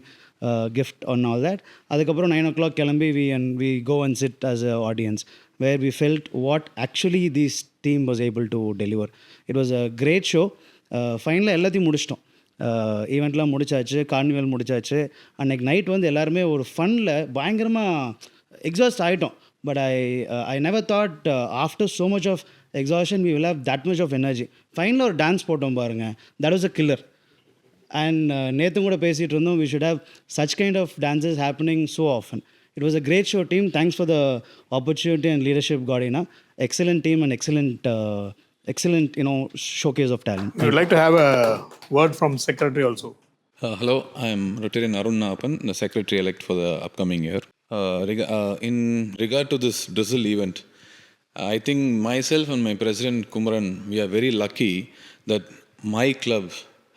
gift and all that. அதுக்கப்புறம் 9 o'clock கிளம்பி we go and sit as an audience where we felt what actually this team was able to deliver. It was a great show. ஃபைனலாக எல்லாத்தையும் முடிச்சிட்டோம். ஈவெண்ட்லாம் முடிச்சாச்சு, carnival முடிச்சாச்சு. அன்றைக்கி night வந்து எல்லாருமே ஒரு ஃபனில் பயங்கரமாக எக்ஸாஸ்ட் ஆகிட்டோம். But I never thought after so much of exhaustion we will have that much of energy. ஃபைனலாக ஒரு டான்ஸ் போட்டோம் பாருங்கள், that was a killer. And நேற்றும் கூட பேசிகிட்டு இருந்தோம், we should have such kind of dances happening so often. It was a great show, team. Thanks for the opportunity and leadership, Godina. Excellent team and excellent showcase of talent. We would like to have a word from secretary also. Hello, I am Rotarian Arun Nagapan, the secretary-elect for the upcoming year. In regard to this drizzle event, I think myself and my president Kumaran, we are very lucky that my club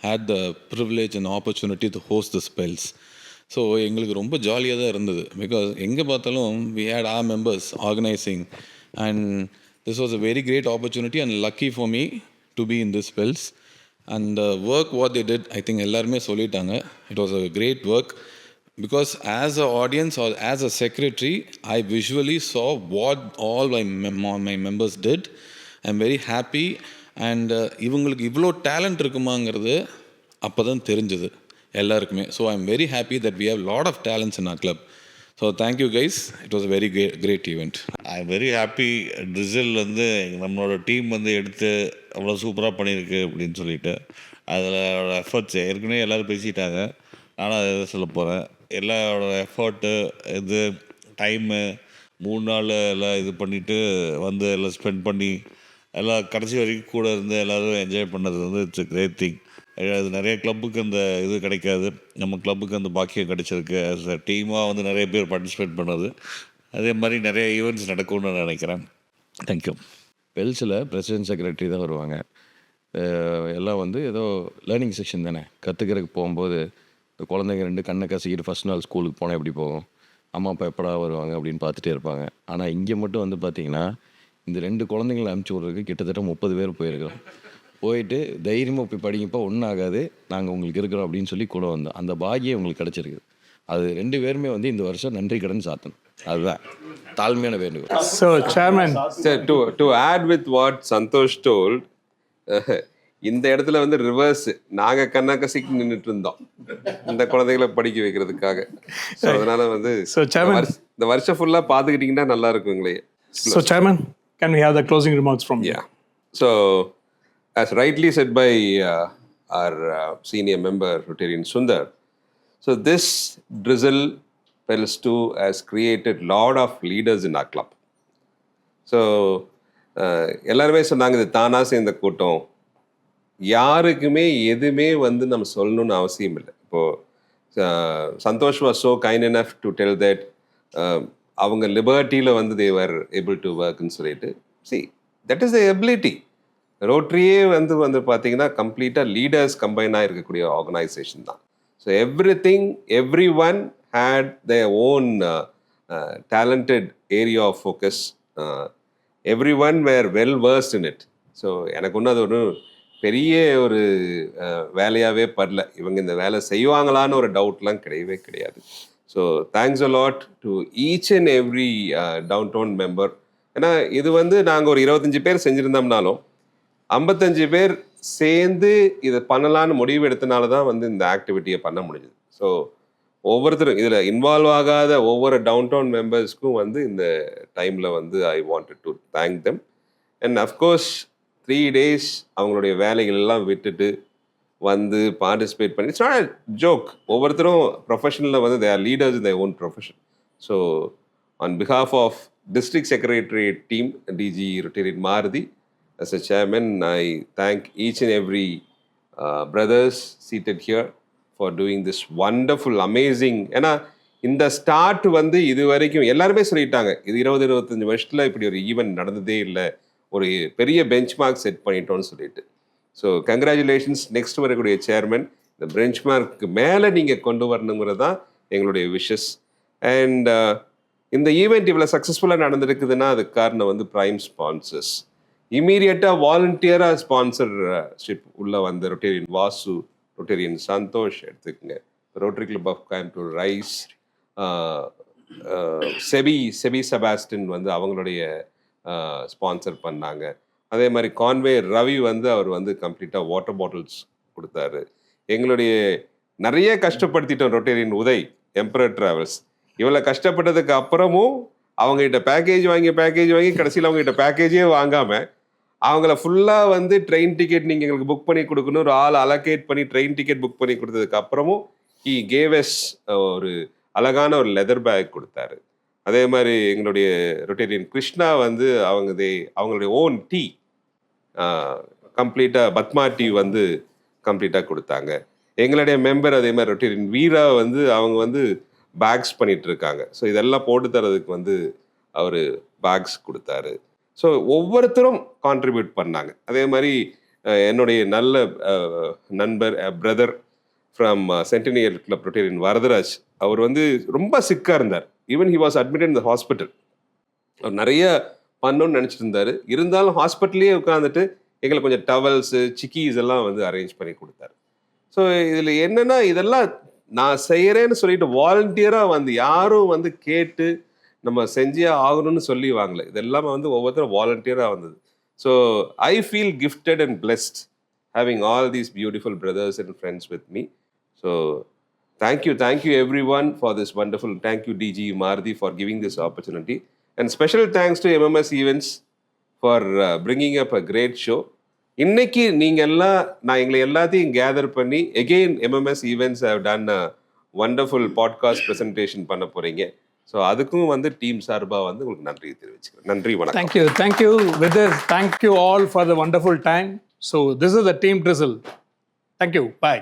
had the privilege and opportunity to host the spells. So எங்களுக்கு ரொம்ப ஜாலியாக தான் இருந்தது, because எங்கே பார்த்தாலும் we had our members organizing, and this was a very great opportunity and lucky for me to be in this spells. And the work what they did, I think எல்லாருமே சொல்லிட்டாங்க, it was a great work. Because as an audience or as a secretary, I visually saw what all my members did. I'm very happy. And இவங்களுக்கு இவ்வளோ talent இருக்குமாங்கிறது அப்போ தான் தெரிஞ்சது எல்லாருக்குமே. So I'm very happy that we have lot of talents in our club. So thank you guys, it was a very great event. I am very happy. ட்ரிசில் வந்து நம்மளோட team வந்து எடுத்து அவ்வளோ சூப்பராக பண்ணியிருக்கு அப்படின்னு சொல்லிட்டு, அதில் எஃபர்ட்ஸ் ஏற்கனவே எல்லோரும் பேசிட்டாங்க, நானும் அதை சொல்ல போகிறேன். எல்லாரோட எஃபர்ட்டு இது டைமு 3 நாள் எல்லாம் இது பண்ணிவிட்டு வந்து எல்லாம் ஸ்பெண்ட் பண்ணி எல்லாம் கடைசி வரைக்கும் கூட இருந்து எல்லோரும் என்ஜாய் பண்ணது வந்து இட்ஸ் எ கிரேட் திங். அது நிறைய கிளப்புக்கு அந்த இது கிடைக்காது, நம்ம கிளப்புக்கு அந்த பாக்கியம் கிடைச்சிருக்கு. ஆஸ் அ டீமாக வந்து நிறைய பேர் பார்ட்டிசிபேட் பண்ணது, அதே மாதிரி நிறைய ஈவெண்ட்ஸ் நடக்கும்னு நான் நினைக்கிறேன். தேங்க்யூ. பெல்ஸில் பிரசிடென்ட் செக்ரட்டரி தான் வருவாங்க. எல்லாம் வந்து ஏதோ லேர்னிங் செக்ஷன் தானே, கற்றுக்கிறதுக்கு போகும்போது இந்த குழந்தைங்க 2 கண்ணை கசிக்கிட்டு ஃபஸ்ட் நாள் ஸ்கூலுக்கு போனால் எப்படி போகும், அம்மா அப்பா எப்படா வருவாங்க அப்படின்னு பார்த்துட்டே இருப்பாங்க. ஆனால் இங்கே மட்டும் வந்து பார்த்திங்கன்னா இந்த 2 குழந்தைங்களை அனுப்பிச்சி விட்றதுக்கு கிட்டத்தட்ட 30 பேர் போயிருக்கிறோம். போயிட்டு தைரியமாக போய் படிங்கப்பா, ஒன்றும் ஆகாது, நாங்கள் உங்களுக்கு இருக்கிறோம் அப்படின்னு சொல்லி கூட வந்தோம். அந்த பாக்கியம் உங்களுக்கு கிடச்சிருக்கு. அது 2 பேருமே வந்து இந்த வருஷம் நன்றி கடன் சாத்தணும். அதுதான் தாழ்மையான வேண்டுகோள். So, Chairman. To add with what Santosh told, இந்த இடத்துல வந்து ரிவர்ஸ், நாங்கள் கண்ணாக்கசிக்கு நின்றுட்டு இருந்தோம் இந்த குழந்தைகளை படிக்க வைக்கிறதுக்காக. ஸோ அதனால வந்து இந்த வருஷம் ஃபுல்லாக பார்த்துக்கிட்டிங்கன்னா நல்லா இருக்குங்களே. So, Chairman, can we have the closing remarks from you? Yeah. So, as rightly said by our senior member, Rotarian Sundar, so this drizzle Pels 2 has created lot of leaders in our club. So, எல்லாருமே சொன்னாங்க இது தானா சேர்ந்த கூட்டம், யாருக்குமே எதுவுமே வந்து நம்ம சொல்லணும்னு அவசியம் இல்லை. இப்போது Santhosh was so kind enough to tell that அவங்க லிபர்ட்டியில் வந்து தேவர் ஏபிள் டு ஒர்க்னு சொல்லிட்டு, see that is the ability. ரோட்ரியே வந்து பார்த்தீங்கன்னா கம்ப்ளீட்டாக லீடர்ஸ் கம்பைனாக இருக்கக்கூடிய ஆர்கனைசேஷன் தான். So everyone had their own talented area of focus. Everyone were well versed in it. So எனக்கு ஒன்றும் அது ஒரு பெரிய ஒரு வேலையாகவே படல, இவங்க இந்த வேலை செய்வாங்களான்னு ஒரு டவுட்லாம் கிடையவே கிடையாது. So thanks a lot to each and every downtown member. ஏன்னா இது வந்து நாங்கள் ஒரு 25 பேர் செஞ்சுருந்தோம்னாலும் 55 பேர் சேர்ந்து இதை பண்ணலான்னு முடிவு எடுத்தனால தான் வந்து இந்த ஆக்டிவிட்டியை பண்ண முடிஞ்சுது. ஸோ ஒவ்வொருத்தரும் இதில் இன்வால்வ் ஆகாத ஒவ்வொரு டவுன் டவுன் மெம்பர்ஸ்க்கும் வந்து இந்த டைமில் வந்து ஐ wanted to thank them. And of course 3 days அவங்களுடைய வேலைகள் எல்லாம் விட்டுட்டு வந்து பார்ட்டிசிபேட் பண்ணி, இட்ஸ் நாட் அ ஜோக். ஒவ்வொருத்தரும் ப்ரொஃபஷனில் வந்து they are leaders in their own profession. So on behalf of district secretariat team, DG Rotarian Maruthi, as a chairman, I thank each and every brothers seated here for doing this wonderful, amazing. ஏன்னா இந்த start வந்து இது வரைக்கும் எல்லாருமே சொல்லிட்டாங்க, இது 20-25 வருஷத்தில் இப்படி ஒரு ஈவெண்ட் நடந்ததே இல்லை, ஒரு பெரிய பெஞ்ச் மார்க் செட் பண்ணிட்டோம்னு சொல்லிட்டு. So congratulations. நெக்ஸ்ட் வரக்கூடிய சேர்மன் இந்த பெஞ்ச் மார்க்கு மேலே நீங்கள் கொண்டு வரணுங்கிறது தான் எங்களுடைய விஷஸ். அண்ட் இந்த ஈவெண்ட் இவ்வளோ சக்ஸஸ்ஃபுல்லாக நடந்திருக்குதுன்னா அதுக்கு காரணம் வந்து ப்ரைம் ஸ்பான்சர்ஸ். இமீடியட்டாக வாலண்டியராக ஸ்பான்சர்ஷிப் உள்ள வந்த ரொட்டேரியன் வாசு, ரொட்டேரியன் சந்தோஷ் எடுத்துக்கங்க, Rotary club of Coimbatore rise, Sebi Sebastian வந்து அவங்களுடைய ஸ்பான்சர் பண்ணாங்க. அதே மாதிரி கான்வே ரவி வந்து அவர் வந்து கம்ப்ளீட்டாக வாட்டர் பாட்டில்ஸ் கொடுத்தாரு. எங்களுடைய நிறைய கஷ்டப்படுத்திட்டோம் ரொட்டேரியன் உதய், எம்பரர் டிராவல்ஸ், இவ்வளோ கஷ்டப்பட்டதுக்கு அப்புறமும் அவங்ககிட்ட பேக்கேஜ் வாங்கி கடைசியில் அவங்ககிட்ட பேக்கேஜே வாங்காமல் அவங்கள ஃபுல்லாக வந்து ட்ரெயின் டிக்கெட் நீங்கள் எங்களுக்கு புக் பண்ணி கொடுக்கணும், ஒரு ஆள் அலோகேட் பண்ணி ட்ரெயின் டிக்கெட் புக் பண்ணி கொடுத்ததுக்கு அப்புறமும் ஹி கேவ் அஸ் ஒரு அழகான ஒரு லெதர் பேக் கொடுத்தாரு. அதே மாதிரி எங்களுடைய ரொட்டேரியன் கிருஷ்ணா வந்து அவங்களுடைய ஓன் டீ கம்ப்ளீட்டாக பத்மா டீ வந்து கம்ப்ளீட்டாக கொடுத்தாங்க. எங்களுடைய மெம்பர் அதே மாதிரி ரொட்டேரியன் வீரா வந்து அவங்க வந்து பேக்ஸ் பண்ணிட்டு இருக்காங்க. ஸோ இதெல்லாம் போட்டு தரதுக்கு வந்து அவர் பேக்ஸ் கொடுத்தாரு. ஸோ ஒவ்வொருத்தரும் கான்ட்ரிபியூட் பண்ணாங்க. அதே மாதிரி என்னுடைய நல்ல நண்பர் brother from centenary club rotarian Varadharaj, அவர் வந்து ரொம்ப சிக்காக இருந்தார். Even he was admitted in the hospital. அவர் நிறைய பண்ணணும்னு நினச்சிட்டு இருந்தார். இருந்தாலும் ஹாஸ்பிட்டல்லையே உட்காந்துட்டு எங்களுக்கு கொஞ்சம் டவல்ஸு சிக்கீஸ் எல்லாம் வந்து அரேஞ்ச் பண்ணி கொடுத்தாரு. ஸோ இதில் என்னென்னா, இதெல்லாம் நான் செய்கிறேன்னு சொல்லிட்டு வாலண்டியராக வந்து யாரும் வந்து கேட்டு நம்ம செஞ்சே ஆகணும்னு சொல்லி வாங்கலை. இதெல்லாமே வந்து ஒவ்வொருத்தரும் வாலண்டியராக வந்தது. So I feel gifted and blessed having all these beautiful brothers and friends with me. So thank you everyone for this wonderful, thank you DG Maruthi for giving this opportunity, and special thanks to MMS Events for bringing up a great show. இன்னைக்கு நான் எங்களை எல்லாத்தையும் gather பண்ணி again MMS Events have done a wonderful podcast presentation பண்ண போறீங்க. So அதுக்கும் வந்து team சார்பாக வந்து உங்களுக்கு நன்றி தெரிவிச்சுக்கிறேன். நன்றி, வணக்கம். Thank you. With this, thank you all for the wonderful time. So this is the team drizzle. Thank you. Bye.